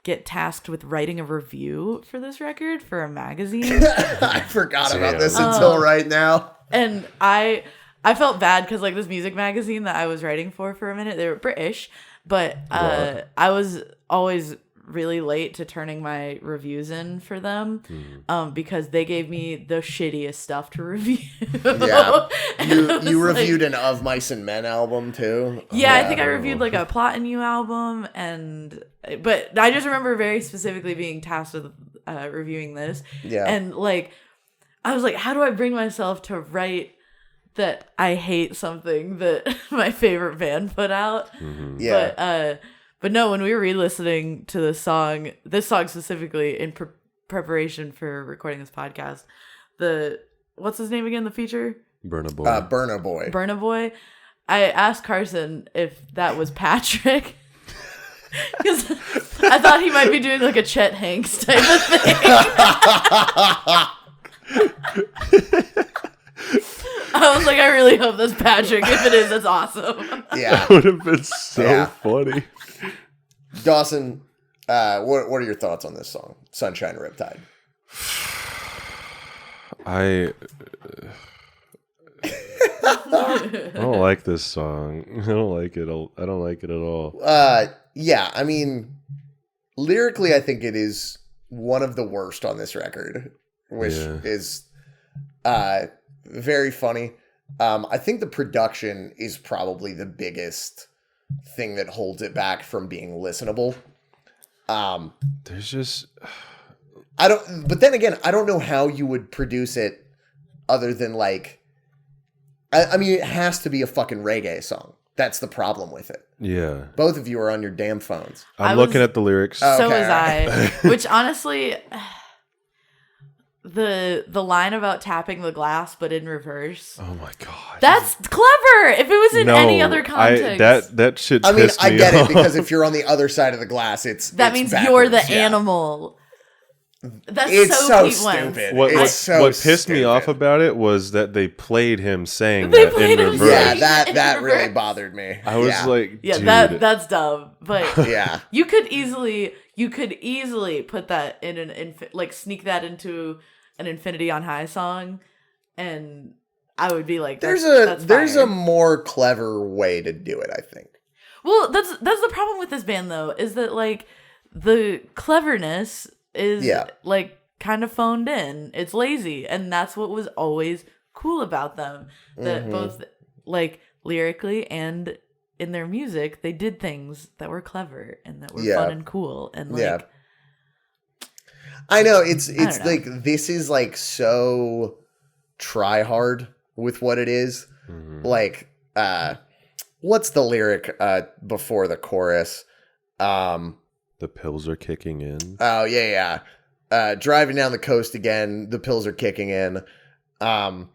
get tasked with writing a review for this record for a magazine. I forgot about this until right now. And I felt bad because like this music magazine that I was writing for a minute, they were British, but I was always really late to turning my reviews in for them because they gave me the shittiest stuff to review. Yeah. You reviewed an Of Mice and Men album too? Yeah, I think I reviewed like a Plot and You album, but I just remember very specifically being tasked with reviewing this. Yeah. And like I was like, how do I bring myself to write that I hate something that my favorite band put out? Mm-hmm. Yeah. But no, when we were re-listening to this song specifically in preparation for recording this podcast, what's his name again, the feature? Burna Boy. Burna Boy. I asked Carson if that was Patrick. Because I thought he might be doing like a Chet Hanks type of thing. I was like, I really hope that's Patrick. If it is, that's awesome. Yeah. That would have been so funny. Dawson, what are your thoughts on this song, Sunshine Riptide? I don't like this song. I don't like it at all. Yeah, I mean, lyrically, I think it is one of the worst on this record, which is very funny. I think the production is probably the biggest thing that holds it back from being listenable. There's just but then again, I don't know how you would produce it other than like, I mean, it has to be a fucking reggae song. That's the problem with it. Yeah. Both of you are on your damn phones. I'm looking at the lyrics. So Okay, was I. Which honestly, the line about tapping the glass but in reverse. Oh my god. That's clever. If it was in any other context. That shit I mean, pissed I me get off. it because if you're on the other side of the glass, that means backwards, you're the yeah. animal. That's It's so so Pete Wentz. stupid. What It's so pissed me stupid. off about it was that they played him saying They that played in him reverse. Yeah, saying- that in really reverse. bothered me. I was like, Yeah, dude. that's dumb. But Yeah. you could easily put that in like sneak that into an Infinity on High song, and I would be like, There's that's a fire. more clever way to do it, I think. Well, that's the problem with this band though, is that like the cleverness is like kind of phoned in. It's lazy, and that's what was always cool about them. That both like lyrically and in their music, they did things that were clever and that were fun and cool, and like I know it's don't know. like this is like so try hard with what it is. Like what's the lyric before the chorus? The pills are kicking in. Oh yeah. Driving down the coast again, the pills are kicking in. That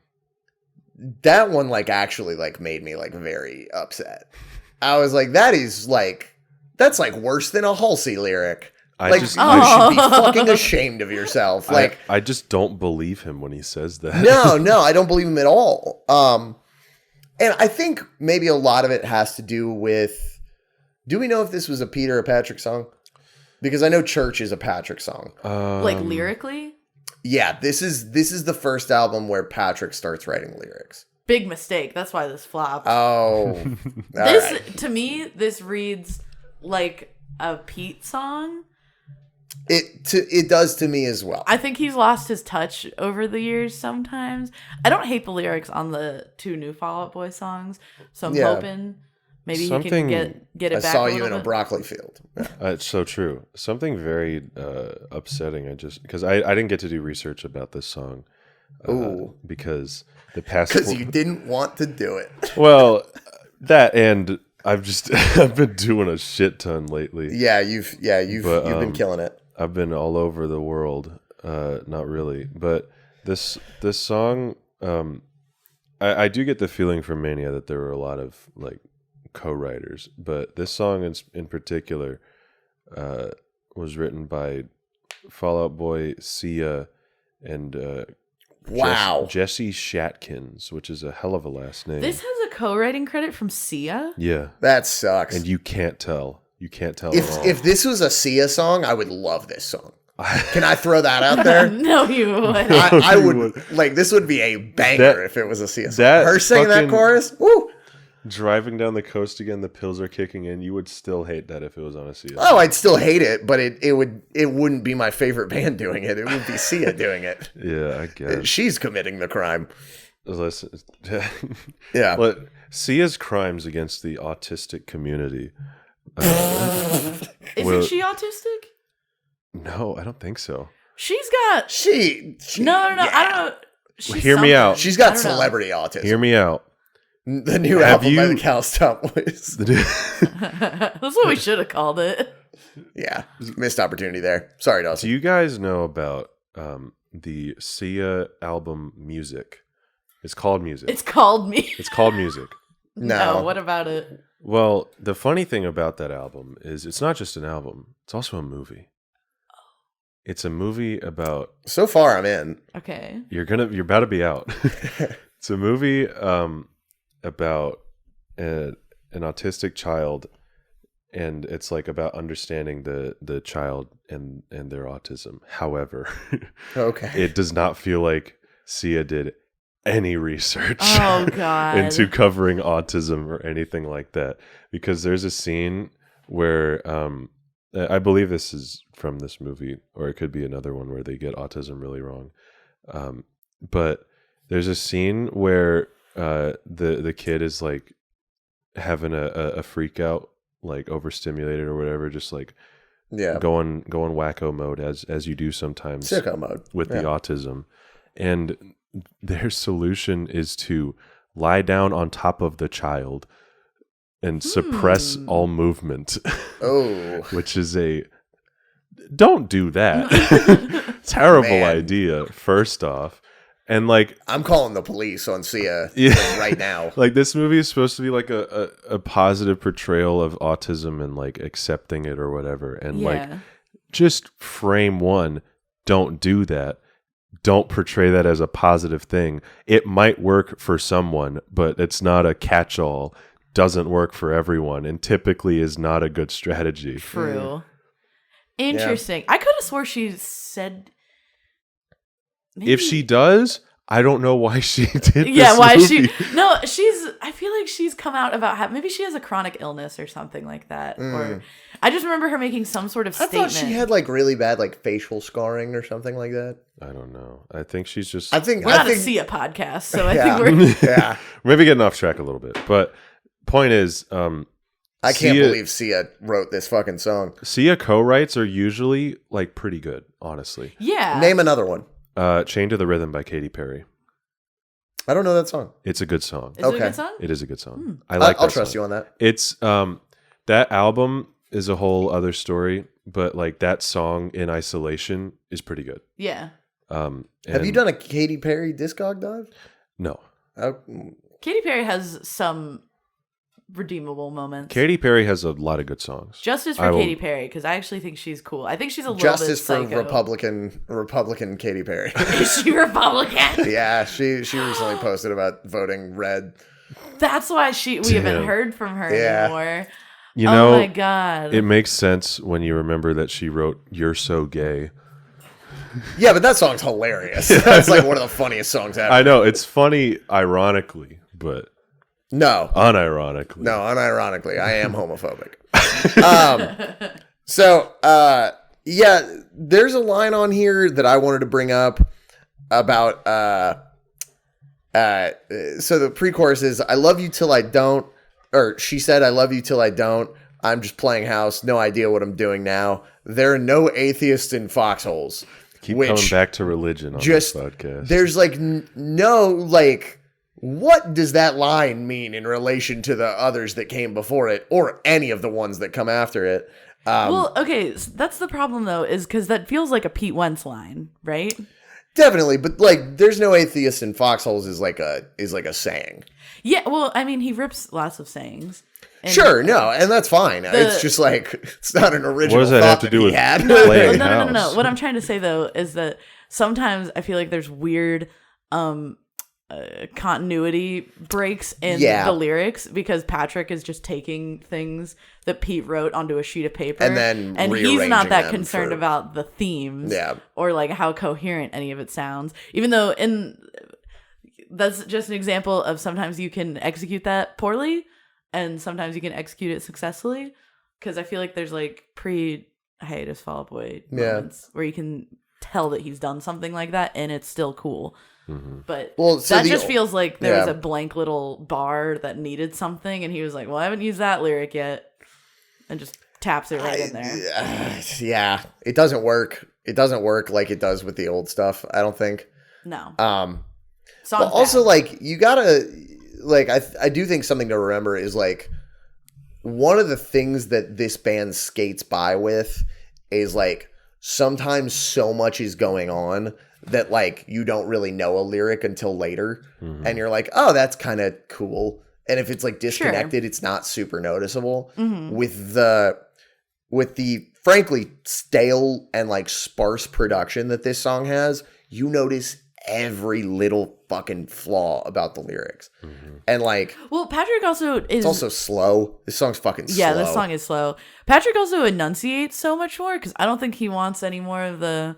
one like actually like made me like very upset. I was like, that's like worse than a Halsey lyric. You should be fucking ashamed of yourself. Like, I just don't believe him when he says that. no, I don't believe him at all. And I think maybe a lot of it has to do with, do we know if this was a Pete or a Patrick song? Because I know Church is a Patrick song. like lyrically. Yeah, this is the first album where Patrick starts writing lyrics. Big mistake. That's why this flopped. Oh. To me, this reads like a Pete song. It does to me as well. I think he's lost his touch over the years sometimes. I don't hate the lyrics on the 2 new Fall Out Boy songs, so I'm hoping maybe he can get it I back saw a you little in a bit. broccoli field. Yeah. It's so true. Something very upsetting. Because I didn't get to do research about this song. Because the past. Because you didn't want to do it. Well, that and I've been doing a shit ton lately. Yeah, you've been killing it. I've been all over the world. Not really, but this song, I do get the feeling from Mania that there were a lot of like co-writers, but this song in particular was written by Fall Out Boy, Sia, and Wow. Jesse Shatkins, which is a hell of a last name. This has a co-writing credit from Sia. Yeah, That sucks. and you can't tell. You can't tell at all. If this was a Sia song, I would love this song. Can I throw that out there? No, you would. I You would like this would be a banger if it was a Sia song. Her singing that fucking- chorus, woo! Driving down the coast again, the pills are kicking in. You would still hate that if it was on a Sia. Oh, I'd still hate it, but it wouldn't be my favorite band doing it. It would be Sia doing it. Yeah, I guess. She's committing the crime. Listen, Yeah. but Sia's crimes against the autistic community. Isn't she autistic? No, I don't think so. She's got She no. yeah. I don't know. She's Hear me out. She's I got don't know. celebrity autism. Hear me out. The new Have album by you- the Callous Daoboys. That's what we should have called it. Yeah, missed opportunity there. Sorry, Do Dawson. you guys know about the Sia album Music? It's called Music. It's called me. It's called Music. No. What about it? Well, the funny thing about that album is it's not just an album, it's also a movie. It's a movie about So far, I'm in. Okay. you're about to be out. It's a movie about an autistic child, and it's like about understanding the child and their autism. However, Okay. it does not feel like Sia did any research Oh God. into covering autism or anything like that, because there's a scene where I believe this is from this movie, or it could be another one where they get autism really wrong, but there's a scene where the kid is like having a freak out, like overstimulated or whatever, just like Yeah. going wacko mode as you do sometimes Sicko mode. with Yeah. the autism. And their solution is to lie down on top of the child, and suppress all movement. Oh. Which is don't do that. Terrible Man. idea, first off. And like, I'm calling the police on Sia right now. Like, this movie is supposed to be like a positive portrayal of autism and like accepting it or whatever. And like, just frame one, don't do that. Don't portray that as a positive thing. It might work for someone, but it's not a catch-all. Doesn't work for everyone, and typically is not a good strategy. True. Interesting. I could have swore she said. Maybe. If she does, I don't know why she did. Yeah, why movie. No, I feel like she's come out about maybe she has a chronic illness or something like that. Or I just remember her making some sort of statement. I thought she had like really bad like facial scarring or something like that. I don't know. I think she's just. We're not a Sia podcast, so I think we're yeah. Maybe getting off track a little bit, but point is, I can't believe Sia wrote this fucking song. Sia co-writes are usually like pretty good, honestly. Yeah. Name another one. Chained to the Rhythm by Katy Perry. I don't know that song. It's a good song. Is it a good song? It is a good song. I like. I'll trust you on that. It's that album is a whole other story, but like that song in isolation is pretty good. Yeah. Have you done a Katy Perry Discog dive? No. Katy Perry has some redeemable moments. Katy Perry has a lot of good songs. Justice for Katy Perry, because I actually think she's cool. I think she's a little Justice bit psycho. for Republican Katy Perry. Is she Republican? Yeah, she recently posted about voting red. That's why we haven't heard from her anymore. You know, oh my God. It makes sense when you remember that she wrote "You're So Gay." Yeah, but that song's hilarious. That's like one of the funniest songs ever. I know, it's funny ironically, but no, unironically. I am homophobic. Yeah, there's a line on here that I wanted to bring up about so the pre-chorus is "I love you till I don't," or she said "I love you till I don't. I'm just playing house, no idea what I'm doing now. There are no atheists in foxholes." Keep coming back to religion on this podcast. There's like no like, what does that line mean in relation to the others that came before it, or any of the ones that come after it? Well, okay, so that's the problem though, is because that feels like a Pete Wentz line, right? Definitely, but like, there's no atheists in foxholes is like a saying. Yeah, well, I mean, he rips lots of sayings. Sure, no, and that's fine. It's just like, it's not an original. What does that have to do with playing house? No. What I'm trying to say though is that sometimes I feel like there's weird continuity breaks in the lyrics because Patrick is just taking things that Pete wrote onto a sheet of paper and he's not that concerned about the themes or like how coherent any of it sounds, even though that's just an example of sometimes you can execute that poorly and sometimes you can execute it successfully, because I feel like there's like pre-hiatus Fall Out Boy moments where you can tell that he's done something like that and it's still cool. Mm-hmm. But that just feels like there was a blank little bar that needed something and he was like, well, I haven't used that lyric yet, and just taps it right in there. Yeah, it doesn't work. It doesn't work like it does with the old stuff, I don't think. No. But also, like, you gotta, like, I do think something to remember is, like, one of the things that this band skates by with is, like, sometimes so much is going on that, like, you don't really know a lyric until later. Mm-hmm. And you're like, oh, that's kind of cool. And if it's, like, disconnected, it's not super noticeable. Mm-hmm. With the frankly stale and, like, sparse production that this song has, you notice every little fucking flaw about the lyrics. Mm-hmm. And like, well, Patrick also is, it's also slow. This song's fucking slow. Yeah, this song is slow. Patrick also enunciates so much more because I don't think he wants any more of the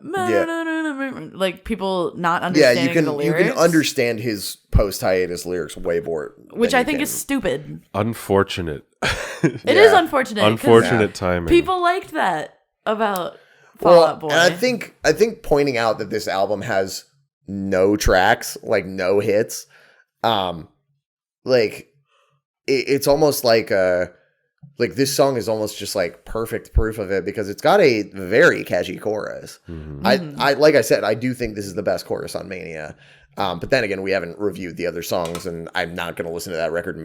like people not understanding the lyrics. You can understand his post-hiatus lyrics way more, which I think is stupid. Unfortunate. It is unfortunate. Unfortunate timing. People liked that about Fall Out Boy. And I think pointing out that this album has no tracks, like no hits, like it's almost like this song is almost just like perfect proof of it because it's got a very catchy chorus. Mm-hmm. I like I said, I do think this is the best chorus on Mania. But then again, we haven't reviewed the other songs, and I'm not going to listen to that record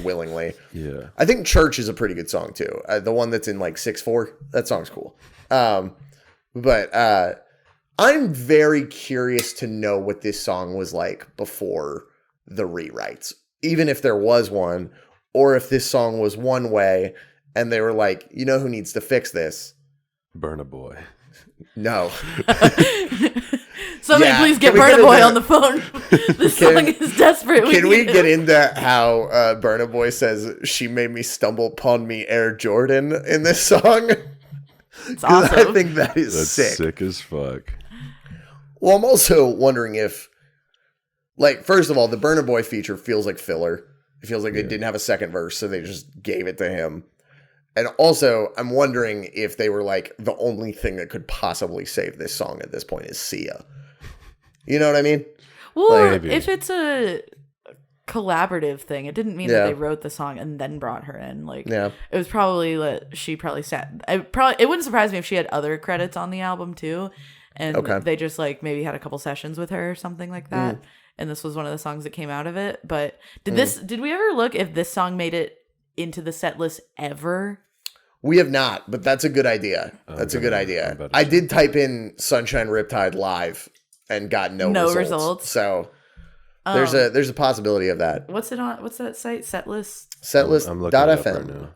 willingly. Yeah. I think Church is a pretty good song, too. The one that's in like 6/4, that song's cool. But I'm very curious to know what this song was like before the rewrites. Even if there was one, or if this song was one way, and they were like, you know who needs to fix this? Burna Boy. No. Somebody please get Burna Boy on the phone. This song is desperate. Can we get into how Burna Boy says, she made me stumble upon me Air Jordan in this song? It's awesome. I think that's sick. Sick as fuck. Well, I'm also wondering if, like, first of all, the Burna Boy feature feels like filler. It feels like they didn't have a second verse, so they just gave it to him. And also, I'm wondering if they were like, the only thing that could possibly save this song at this point is Sia. You know what I mean? Well, Maybe. if it's a collaborative thing, it didn't mean that they wrote the song and then brought her in. Like, it was probably that she probably sat. It wouldn't surprise me if she had other credits on the album too, and they just like maybe had a couple sessions with her or something like that. And this was one of the songs that came out of it. But did we ever look if this song made it into the set list ever? We have not, but that's a good idea. That's a good idea. I did type in Sunshine Riptide live and got no results. So there's a possibility of that. What's it on? What's that site? Setlist? Setlist.fm.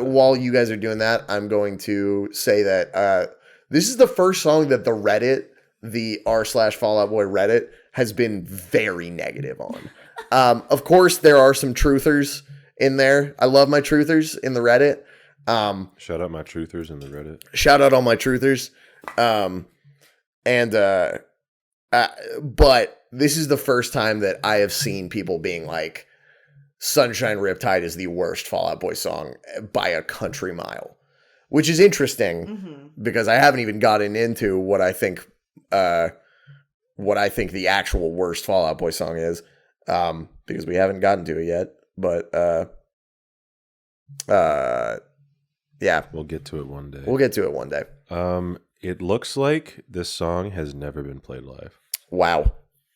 While you guys are doing that, I'm going to say that this is the first song that the Reddit, the r/Fall Out Boy Reddit, has been very negative on. Of course, there are some truthers in there. I love my truthers in the Reddit. Shout out my truthers in the Reddit. Shout out all my truthers. But this is the first time that I have seen people being like, Sunshine Riptide is the worst Fall Out Boy song by a country mile, which is interesting because I haven't even gotten into what I think the actual worst Fall Out Boy song is, because we haven't gotten to it yet. But yeah, we'll get to it one day. We'll get to it one day. It looks like this song has never been played live. Wow.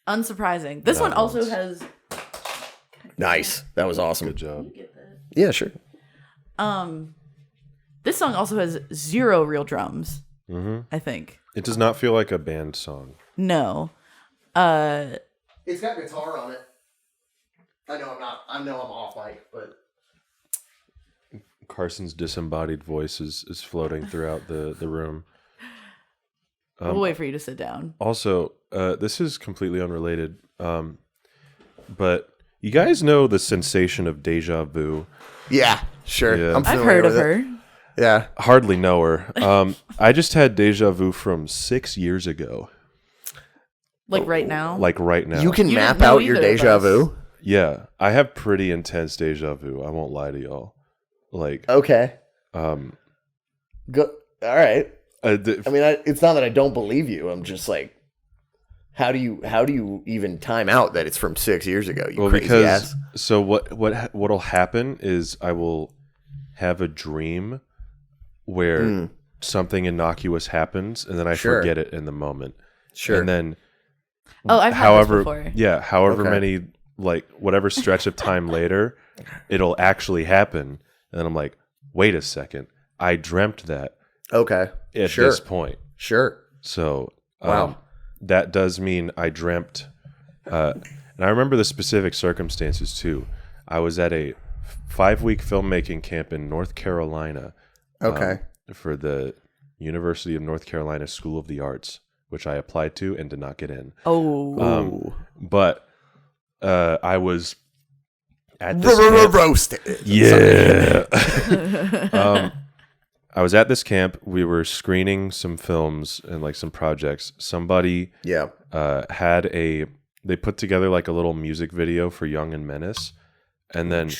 Unsurprising. This one also has. Nice. That was awesome. Good job. Yeah, sure. This song also has 0 real drums. I think it does not feel like a band song. No. It's got guitar on it. I know I'm off mic, but Carson's disembodied voice is floating throughout the room. We'll wait for you to sit down. Also, this is completely unrelated, but you guys know the sensation of deja vu? Yeah, sure. Yeah. I'm I've familiar heard of with her. it. Yeah. Hardly know her. I just had deja vu from 6 years ago. Like right now? Like right now. You can You map didn't know out your either of deja us. vu? Yeah, I have pretty intense deja vu. I won't lie to y'all. Like, Okay. Go. All right. I mean, mean, it's not that I don't believe you. I'm just like, how do you even time out that it's from 6 years ago? You crazy ass. So what'll happen is I will have a dream where something innocuous happens, and then I forget it in the moment. Sure. And then, I've had this before. Yeah, however many, like, whatever stretch of time later, it'll actually happen, and then I'm like, wait a second, I dreamt that. Okay. At this point. Sure. So, wow. That does mean I dreamt, and I remember the specific circumstances too. I was at a 5-week filmmaking camp in North Carolina. Okay. For the University of North Carolina School of the Arts, which I applied to and did not get in. But I was at this camp. Roasted. Yeah. I was at this camp. We were screening some films and like some projects. Somebody they put together like a little music video for Young and Menace. And then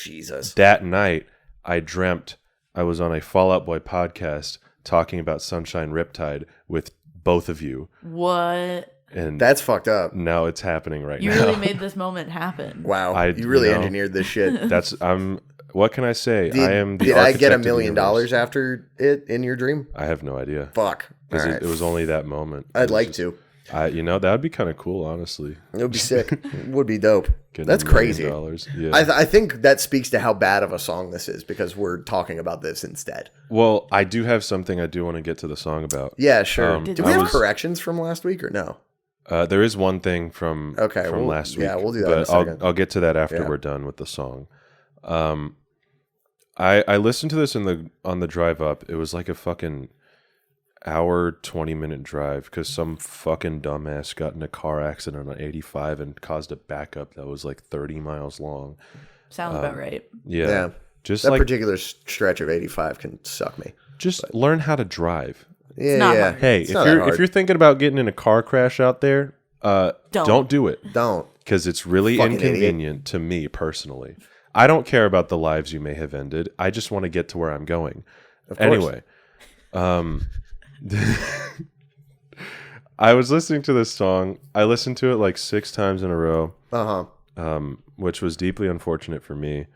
that night I dreamt I was on a Fall Out Boy podcast talking about Sunshine Riptide with both of you. What? And that's fucked up. Now it's happening right now. You really made this moment happen. Wow. You really engineered this shit. What can I say? Did I get $1 million after it in your dream? I have no idea. Fuck. It was only that moment. I'd like to. That would be kind of cool, honestly. It would be sick. It would be dope. Getting That's $1 crazy. million. Yeah. I think that speaks to how bad of a song this is because we're talking about this instead. Well, I do have something I do want to get to the song about. Yeah, sure. Did Do we have corrections from last week or no? There is one thing from last week. Yeah, we'll do that but in a second. I'll get to that after we're done with the song. I listened to this on the drive up. It was like a fucking hour, 20-minute drive because some fucking dumbass got in a car accident on 85 and caused a backup that was like 30 miles long. Sounds about right. Yeah. Just that like particular stretch of 85 can suck me. just learn how to drive. Yeah, not yeah. hard. Hey, It's not that hard. if you're thinking about getting in a car crash out there, don't do it. Don't. Because it's really Fucking inconvenient to me personally. I don't care about the lives you may have ended. I just want to get to where I'm going. Anyway, I was listening to this song. I listened to it like 6 times in a row, which was deeply unfortunate for me.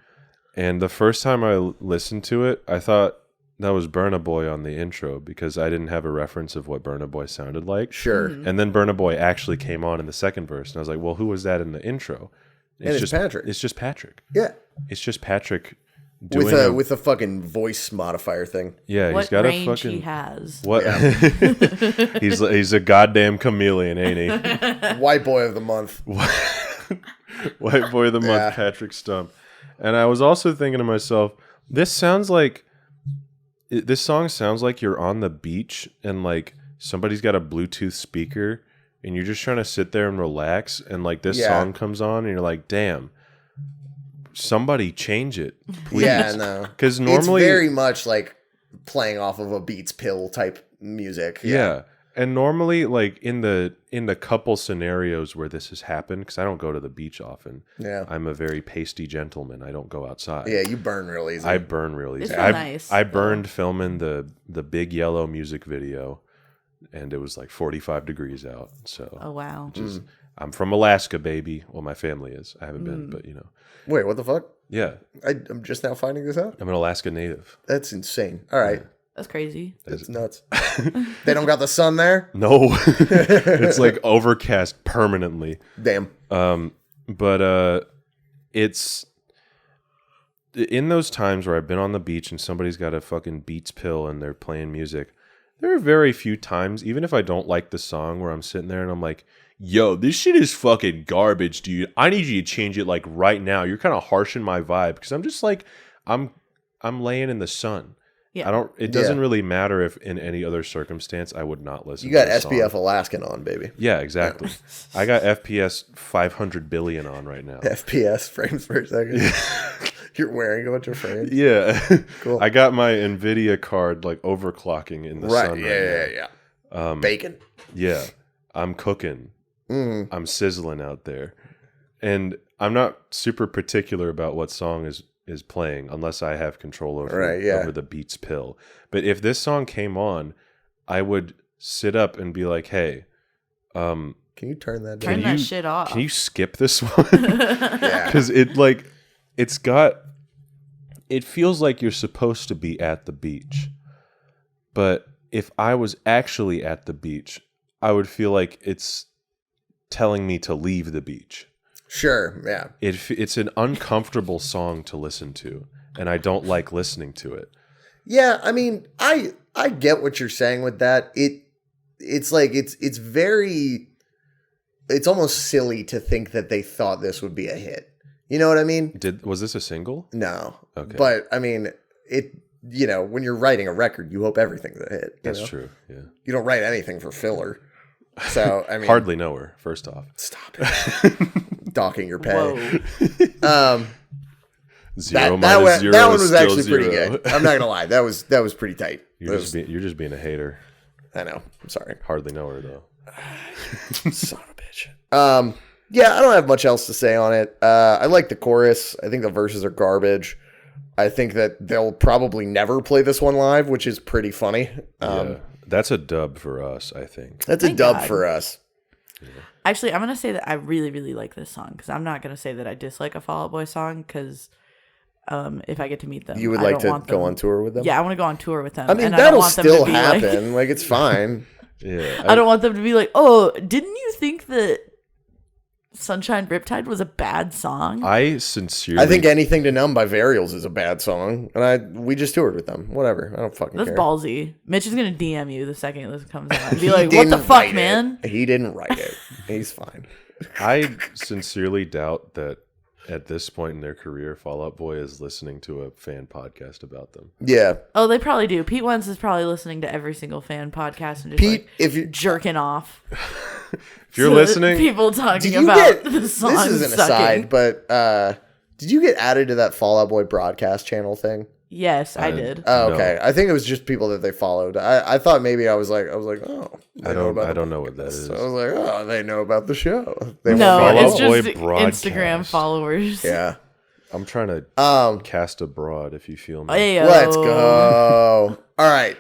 And the first time I listened to it, I thought that was Burna Boy on the intro because I didn't have a reference of what Burna Boy sounded like. Sure. And then Burna Boy actually came on in the second verse, and I was like, "Well, who was that in the intro?" It's just Patrick. It's just Patrick. Yeah. It's just Patrick doing With a fucking voice modifier thing. yeah. What He's got range a fucking he has. what? he's a goddamn chameleon, ain't he? White boy of the month. White boy of the month, Yeah. Patrick Stump. And I was also thinking to myself, this song sounds like you're on the beach and like somebody's got a Bluetooth speaker and you're just trying to sit there and relax and like this song comes on and you're like, damn, somebody change it, please. Yeah, no. Because normally it's very much like playing off of a Beats pill type music. yeah. And normally, like in the couple scenarios where this has happened, because I don't go to the beach often. Yeah. I'm a very pasty gentleman. I don't go outside. Yeah, you burn real easy. I burn real easy. It's real nice, I burned filming the Big Yellow music video, and it was like 45 degrees out. So Oh, wow. I'm from Alaska, baby. Well, my family is. I haven't been, but Wait, what the fuck? yeah, I'm just now finding this out? I'm an Alaska native. That's insane. All right. That's crazy. That's nuts. They don't got the sun there? No, it's like overcast permanently. Damn. But it's in those times where I've been on the beach and somebody's got a fucking Beats pill and they're playing music. There are very few times, even if I don't like the song, where I'm sitting there and I'm like, yo, this shit is fucking garbage, dude. I need you to change it like right now. You're kind of harshing my vibe because I'm just like, I'm laying in the sun. Yeah. It doesn't really matter if in any other circumstance I would not listen. You got to the SPF song. Alaskan on, baby. Yeah, exactly. I got FPS 500 billion on right now. FPS frames per second. You're wearing a bunch of frames. Yeah. Cool. I got my NVIDIA card like overclocking in the sun. Yeah. Bacon. Yeah. I'm cooking. I'm sizzling out there. And I'm not super particular about what song is playing unless I have control over the Beats pill. But if this song came on, I would sit up and be like, hey, can you turn that down? Turn that shit off. Can you skip this one? Yeah. Because it feels like you're supposed to be at the beach. But if I was actually at the beach, I would feel like it's telling me to leave the beach. Sure, yeah. It's an uncomfortable song to listen to, and I don't like listening to it. Yeah, I mean, I get what you're saying with that. It's like it's very, it's almost silly to think that they thought this would be a hit. You know what I mean? Was this a single? No. Okay. But I mean, when you're writing a record, you hope everything's a hit. That's true. Yeah. You don't write anything for filler. So I mean, Hardly know her. First off, stop it. Docking your pay. Whoa. Zero that minus zero. one was still actually zero. pretty good. I'm not gonna lie. That was pretty tight. You're just being a hater. I know. I'm sorry. Hardly know her though. Son of a bitch. Yeah, I don't have much else to say on it. I like the chorus. I think the verses are garbage. I think that they'll probably never play this one live, which is pretty funny. Yeah, that's a dub for us, I think. That's a Thank dub God. for us. Actually, I'm going to say that I really, really like this song because I'm not going to say that I dislike a Fall Out Boy song because if I get to meet them, You would I like don't to want go them. on tour with them? Yeah, I want to go on tour with them. I mean, and I that'll don't want them to still be happen. Like, it's fine. Yeah, I don't want them to be like, oh, didn't you think that Sunshine Riptide was a bad song? I sincerely, I think Anything to Numb by Varials is a bad song, and we just toured with them. Whatever, I don't fucking That's care. ballsy. Mitch is gonna DM you the second this comes out and be He like, "What the didn't fuck, write man?" it. He didn't write it. He's fine. I sincerely doubt that at this point in their career, Fall Out Boy is listening to a fan podcast about them. Yeah, Oh, they probably do. Pete Wentz is probably listening to every single fan podcast and just Pete, like, if you jerking off. If you're to listening, people talking did you about get the song. this is an sucking. aside, but did you get added to that Fall Out Boy broadcast channel thing? Yes, I did. Oh, No. okay. I think it was just people that they followed. I thought maybe I was like, oh, I don't know what that this. is. So I was like, oh, they know about the show. They No, Fall it's Out just Boy broadcast. Instagram followers. yeah. I'm trying to cast abroad. If you feel me, Ayo. Let's go. All right.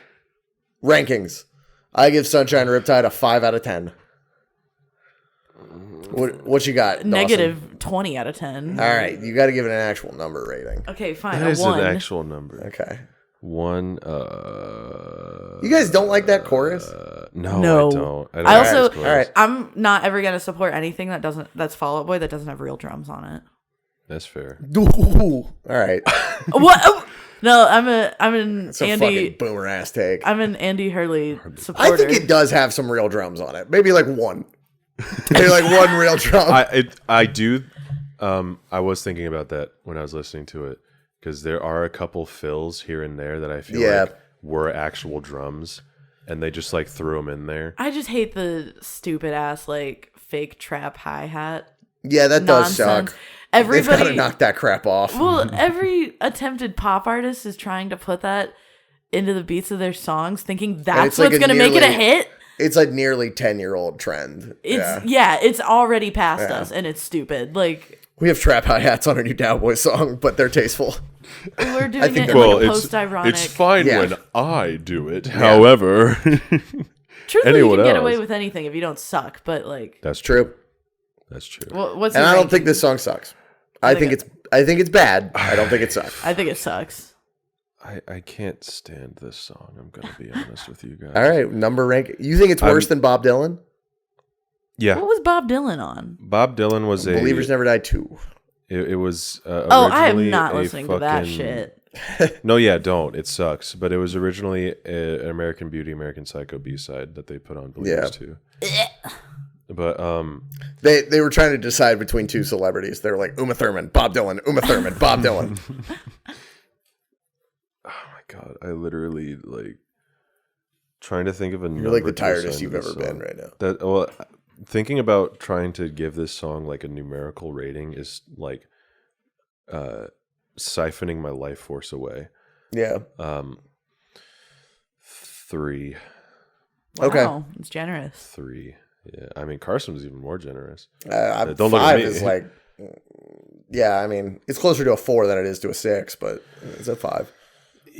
Rankings. I give Sunshine Riptide a 5 out of 10. What you got? Dawson? Negative 20 out of 10. All right, you got to give it an actual number rating. Okay, fine. that A is 1. an actual number. Okay. One. You guys don't like that chorus? No, No. I don't. I don't also, like this chorus. all right. I'm not ever gonna support anything that's Fall Out Boy that doesn't have real drums on it. That's fair. Ooh. All right. What? Oh! No, I'm an It's a Andy. fucking boomer ass take. I'm an Andy Hurley supporter. I think it does have some real drums on it. Maybe like one. Maybe like one real drum. I do. I was thinking about that when I was listening to it because there are a couple fills here and there that I feel like were actual drums, and they just like threw them in there. I just hate the stupid ass like fake trap hi hat. Yeah, that does Nonsense. suck. They've got to knock that crap off. Well, every attempted pop artist is trying to put that into the beats of their songs, thinking that's it's like what's a going to make it a nearly- hit. It's like nearly 10-year-old trend. It's already past us, and it's stupid. Like, We have trap hi-hats on our new Daoboys song, but they're tasteful. we're doing think it in they're- like a post-ironic. It's fine Yeah. when I do it. However, Truthfully, anyone you can get else. away with anything if you don't suck. But like, that's true. True. That's true. what's And your I don't ranking? think this song sucks. I think it's bad. I don't think it sucks. I think it sucks. I can't stand this song. I'm gonna be honest with you guys. All right, number rank. You think it's worse than Bob Dylan? Yeah, What was Bob Dylan on? Bob Dylan was Believers Never Die 2. It was. Oh, I am originally not a listening to that fucking- shit. No, yeah, don't. It sucks. But it was originally an American Beauty, American Psycho B-side that they put on Believers too. But They were trying to decide between two celebrities. They were like Uma Thurman, Bob Dylan, Uma Thurman, Bob Dylan. oh my god, I literally like trying to think of a. You're like the tiredest you've ever been right now. That well, thinking about trying to give this song like a numerical rating is like siphoning my life force away. Yeah. 3. Okay. Wow, it's generous. 3. Yeah, I mean Carson was even more generous. Don't don't look at 5 me. is like, yeah. I mean, it's closer to a 4 than it is to a 6, but it's a 5.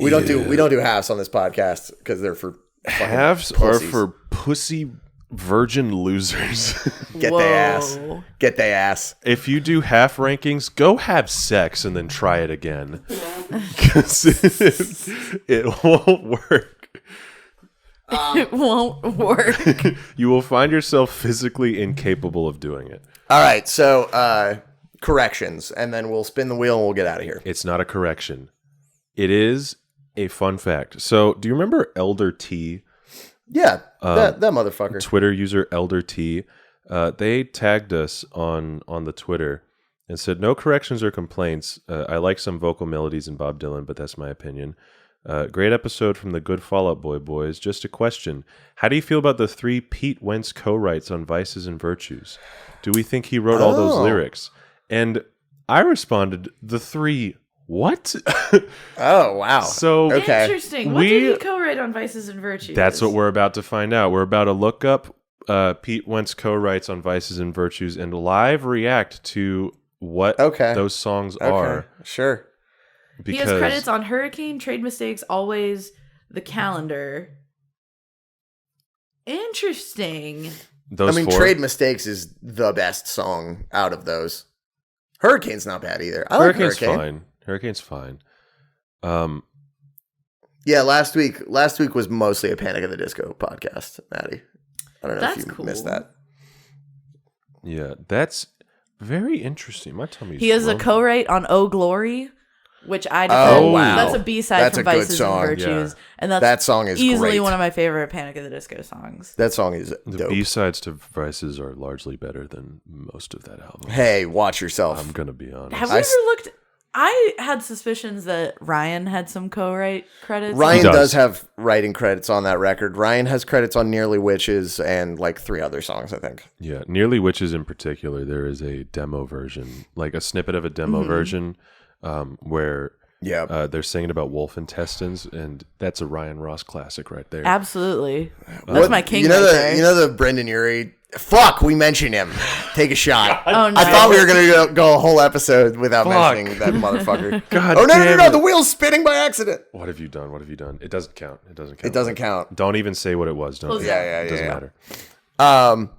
We don't do halves on this podcast because they're for fucking Halves pussies. are for pussy virgin losers. Get they ass. Get they ass. If you do half rankings, go have sex and then try it again. Because it won't work. It won't work. You will find yourself physically incapable of doing it. All right, so corrections, and then we'll spin the wheel and we'll get out of here. It's not a correction. It is a fun fact. So, do you remember Elder T? Yeah, that motherfucker. Twitter user Elder T. They tagged us on the Twitter and said, "No corrections or complaints. I like some vocal melodies in Bob Dylan, but that's my opinion. Great episode from the good Fall Out Boy boys. Just a question. How do you feel about the 3 Pete Wentz co-writes on Vices and Virtues? Do we think he wrote all those lyrics?" And I responded, the 3 what? Oh, wow. So Okay. Interesting. What did he co-write on Vices and Virtues? that's what we're about to find out. We're about to look up Pete Wentz co-writes on Vices and Virtues and live react to what those songs are. Sure. He has credits on Hurricane, Trade Mistakes, Always, The Calendar. Interesting. Those I mean, 4. Trade Mistakes is the best song out of those. Hurricane's not bad either. I like Hurricane's Hurricane. fine. Hurricane's fine. Yeah, last week was mostly a Panic at the Disco podcast, Maddie. I don't know if you missed that. Yeah, that's very interesting. My tummy's He has a grumbling. co-write on "Oh Glory," which I defend. Oh, wow. That's a B-side That's from a good Vices song. and Virtues, and That song is easily great. one of my favorite Panic at the Disco songs. That song is The dope. B-sides to Vices are largely better than most of that album. Hey, watch yourself. I'm gonna be honest. Have we ever looked? I had suspicions that Ryan had some co-write credits. Ryan He does. does have writing credits on that record. Ryan has credits on Nearly Witches and like 3 other songs, I think. Yeah, Nearly Witches in particular, there is a demo version, like a snippet of a demo version, where they're singing about wolf intestines, and that's a Ryan Ross classic right there. Absolutely, that's my king. You know right the there. you know the Brendon Urie. Fuck, we mentioned him. Take a shot. Oh, no. I thought we were gonna go a whole episode without Fuck. mentioning that motherfucker. God Oh no, damn no! it. The wheel's spinning by accident. What have you done? What have you done? It doesn't count. It doesn't count. It doesn't count. Don't even say what it was. Don't. Close Yeah, It doesn't matter.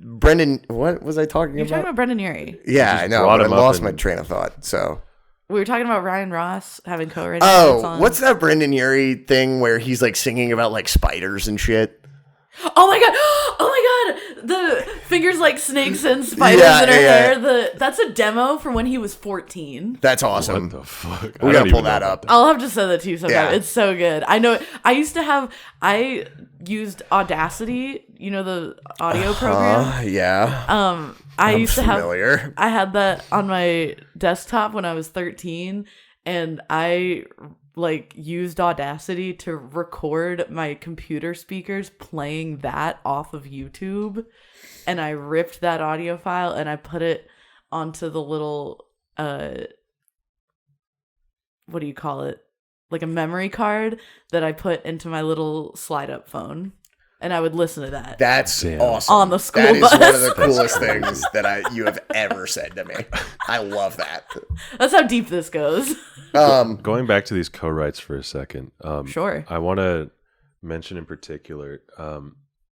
Brendon, what was I talking You're about? talking about Brendon Urie. Yeah, just I know. brought But I him up lost and- my train of thought. So. We were talking about Ryan Ross having co-writing credits Oh, on. what's that Brendon Urie thing where he's like singing about like spiders and shit? Oh my god! Oh my god! The fingers like snakes and spiders Yeah, in her yeah. hair. That's a demo from when he was 14. That's awesome. What the fuck? We I gotta don't pull even that know up. about I'll have to send that to you sometime. Yeah. It's so good. I know. I used Audacity. You know the audio program. Yeah. I I'm used to familiar. have. I had that on my desktop when I was 13, and I like used Audacity to record my computer speakers playing that off of YouTube, and I ripped that audio file and I put it onto the little what do you call it? Like a memory card that I put into my little slide up phone. And I would listen to that. That's Damn. awesome. On the school That is bus. one of the coolest things that you have ever said to me. I love that. That's how deep this goes. Going back to these co-writes for a second. Sure. I want to mention in particular.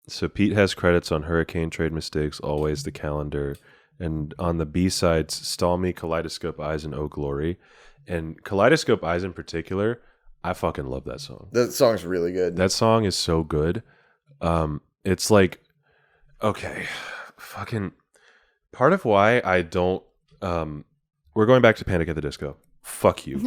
So Pete has credits on Hurricane, Trade Mistakes, Always, The Calendar, and on the B-sides, Stall Me, Kaleidoscope Eyes, and Oh Glory. And Kaleidoscope Eyes in particular, I fucking love that song. That song's really good. That song is so good. It's like, okay, fucking part of why I don't, we're going back to Panic at the Disco. Fuck you.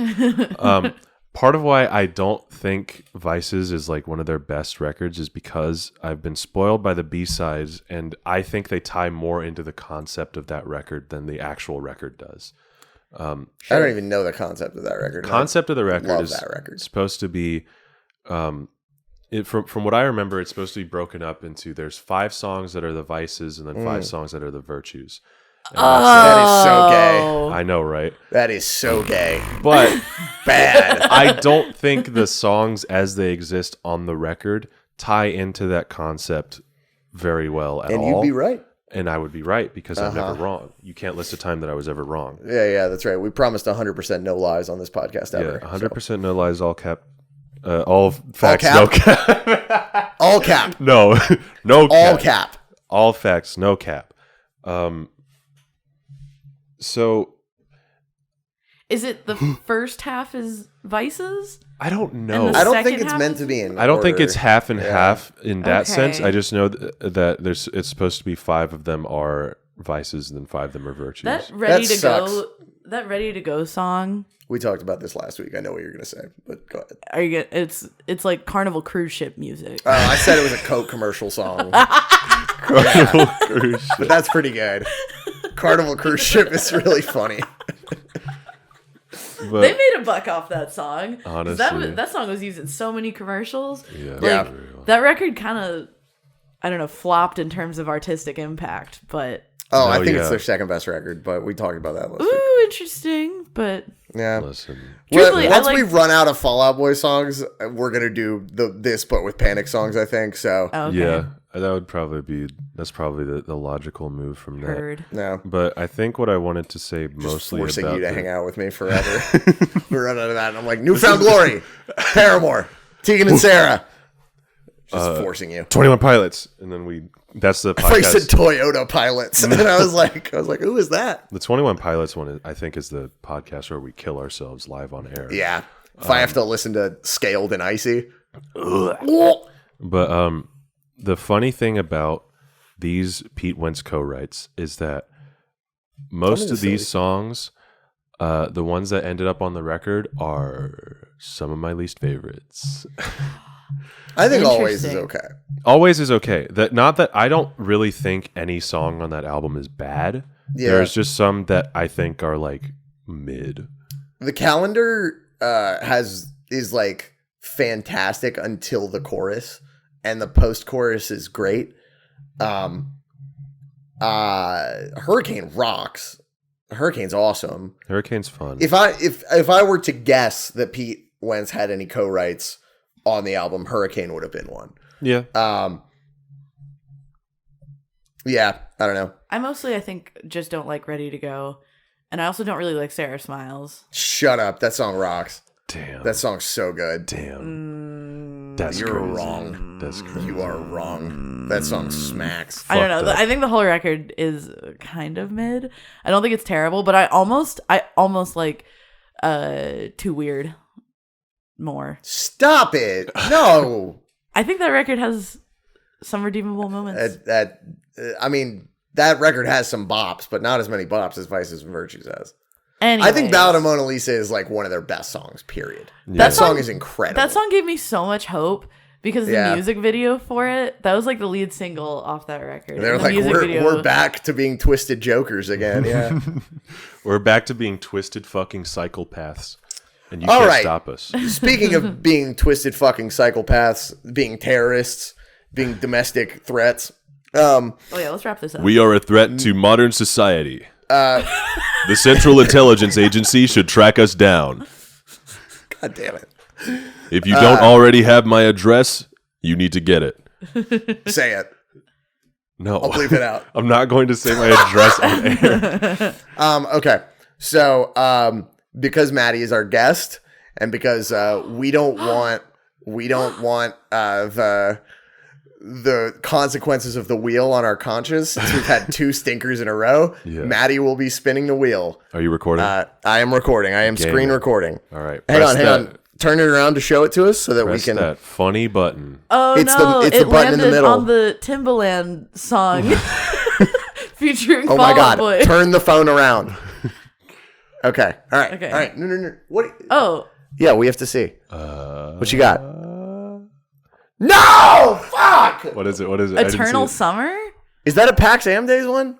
Part of why I don't think Vices is like one of their best records is because I've been spoiled by the B-sides, and I think they tie more into the concept of that record than the actual record does. I don't even know the concept of that record. Concept of the record love is that record. supposed to be, from what I remember, it's supposed to be broken up into there's 5 songs that are the Vices and then 5 songs that are the Virtues. And That is so gay. Oh. I know, right? That is so gay. But Bad. I don't think the songs as they exist on the record tie into that concept very well at And all. you'd be right. And I would be right because I'm never wrong. You can't list a time that I was ever wrong. Yeah, that's right. We promised 100% no lies on this podcast ever. Yeah, 100% no lies, all cap. All facts, cap? no cap. All cap. No, no cap. All cap. All facts, no cap. So Is it the first half is Vices? I don't know. And I don't second think it's half meant is- to be in I don't think order. it's half and half in that Okay. sense. I just know that it's supposed to be 5 of them are Vices and then 5 of them are Virtues. That ready to sucks. go. That ready to go song. We talked about this last week. I know what you're going to say, but go ahead. Are you? It's like Carnival cruise ship music. I said it was a Coke commercial song, Carnival Cruise Ship. but that's pretty good. Carnival Cruise Ship is really funny. But They made a buck off that song. 'Cause Honestly. that song was used in so many commercials. yeah, Yeah. for real. That record kind of, I don't know, flopped in terms of artistic impact, but Oh, I Oh, think yeah. it's their second best record, but we talked about that last week. ooh, interesting. But Yeah. Listen, Truthfully, I Once like- we run out of Fall Out Boy songs, we're gonna do this, but with Panic songs, I think. So okay. yeah, that would probably be that's probably the logical move from that. Heard. no, But I think what I wanted to say just mostly forcing about you to the- hang out with me forever. We run out of that, and I'm like, Newfound Glory, Paramore, Tegan and Sarah. Just forcing you. 21 Pilots, and then that's the I thought you said podcast. Toyota Pilots, and I was like, who is that? The 21 Pilots one, I think, is the podcast where we kill ourselves live on air. Yeah, If I have to listen to Scaled and Icy. But the funny thing about these Pete Wentz co-writes is that most of these songs, the ones that ended up on the record, are some of my least favorites. I think Always is okay. Always is okay. Not that I don't really think any song on that album is bad. Yeah. There's just some that I think are like mid. The Calendar is like fantastic until the chorus, and the post-chorus is great. Hurricane rocks. Hurricane's awesome. Hurricane's fun. If I were to guess that Pete Wentz had any co-writes on the album, Hurricane would have been one. Yeah. Yeah, I don't know. I think, just don't like Ready to Go. And I also don't really like Sarah Smiles. Shut up. That song rocks. Damn. That song's so good. Damn. That's You're crazy. wrong. That's crazy. You are wrong. That song smacks. I don't know. Fucked up. I think the whole record is kind of mid. I don't think it's terrible, but I almost like Too Weird more. Stop it. No. I think that record has some redeemable moments. I mean, that record has some bops, but not as many bops as Vices and Virtues has. Anyways, I think Ballad of Mona Lisa is like one of their best songs, period. Yeah. That song is incredible. That song gave me so much hope because the music video for it, that was like the lead single off that record. They're like, we're back to being twisted jokers again. Yeah. We're back to being twisted fucking psychopaths. And you can't stop us. Speaking of being twisted fucking psychopaths, being terrorists, being domestic threats. Let's wrap this up. We are a threat to modern society. The Central Intelligence Agency should track us down. God damn it. If you don't already have my address, you need to get it. Say it. No. I'll bleep it out. I'm not going to say my address on air. Okay. So, because Maddie is our guest, and because we don't want the consequences of the wheel on our conscience, since we've had 2 stinkers in a row, Maddie will be spinning the wheel. Are you recording? I am recording. I am screen recording. All right. Hang on. Turn it around to show it to us so that we Press can. that funny button. Oh, it's the button in the middle. On the Timbaland song featuring Oh Fall my Out God. Boy. Turn the phone around. Okay. All right. Okay. All right. No. What? Oh. Yeah, we have to see. What you got? No! Fuck! What is it? I didn't Eternal see it. Summer? Is that a PAX Am Days one?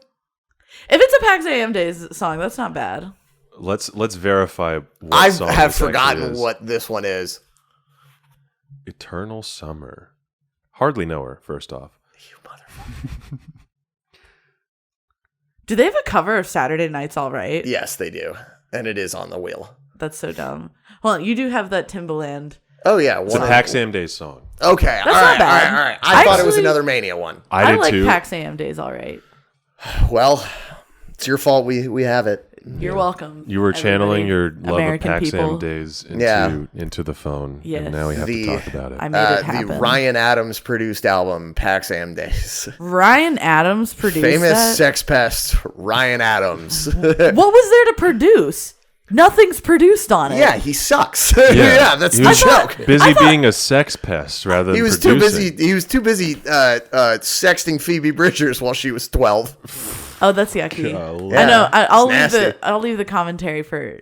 If it's a PAX AM Days song, that's not bad. Let's verify what I song have this actually forgotten is. what this one is. Eternal Summer. Hardly know her, first off. You motherfucker. Do they have a cover of Saturday Night's All Right? Yes, they do. And it is on the wheel. That's so dumb. Hold on, you do have that Timbaland. Oh, yeah. It's a PAX Am Days song. Okay. That's all not right, bad. all right. I thought it was Actually, another Mania one. I did like too. PAX AM Days All Right. Well, it's your fault we have it. You're welcome. You were channeling your love American of PAX people. Am Days into the phone. Yes. And now we have to talk about it. I made it happen. The Ryan Adams produced album, PAX Am Days. Ryan Adams produced Famous that? sex pest, Ryan Adams. What was there to produce? Nothing's produced on it. Yeah, he sucks. Yeah, that's He the was joke. busy being a sex pest rather than He was producing. He was too busy sexting Phoebe Bridgers while she was 12. Oh, that's yucky. Golly. I know. It's I'll leave the commentary for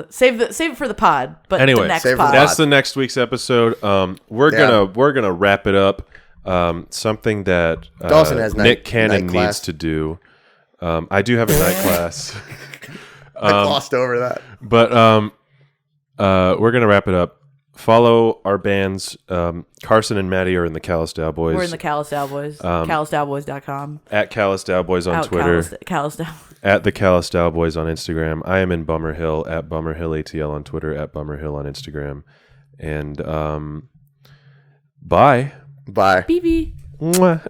save it for the pod. But Anyway, the next save it for pod. the That's the next week's episode. We're gonna wrap it up. Something that Dawson has Nick Cannon night class. needs to do. I do have a night class. I glossed over that. But we're going to wrap it up. Follow our bands. Carson and Maddie are in the Callous Daoboys. We're in the Callous Daoboys. CallousDaoboys.com. At Callous Daoboys on Twitter. Callous Daoboys. At the Callous Daoboys on Instagram. I am in Bummer Hill. At Bummer Hill ATL on Twitter. At Bummer Hill on Instagram. And bye. Bye. BB. Mwah.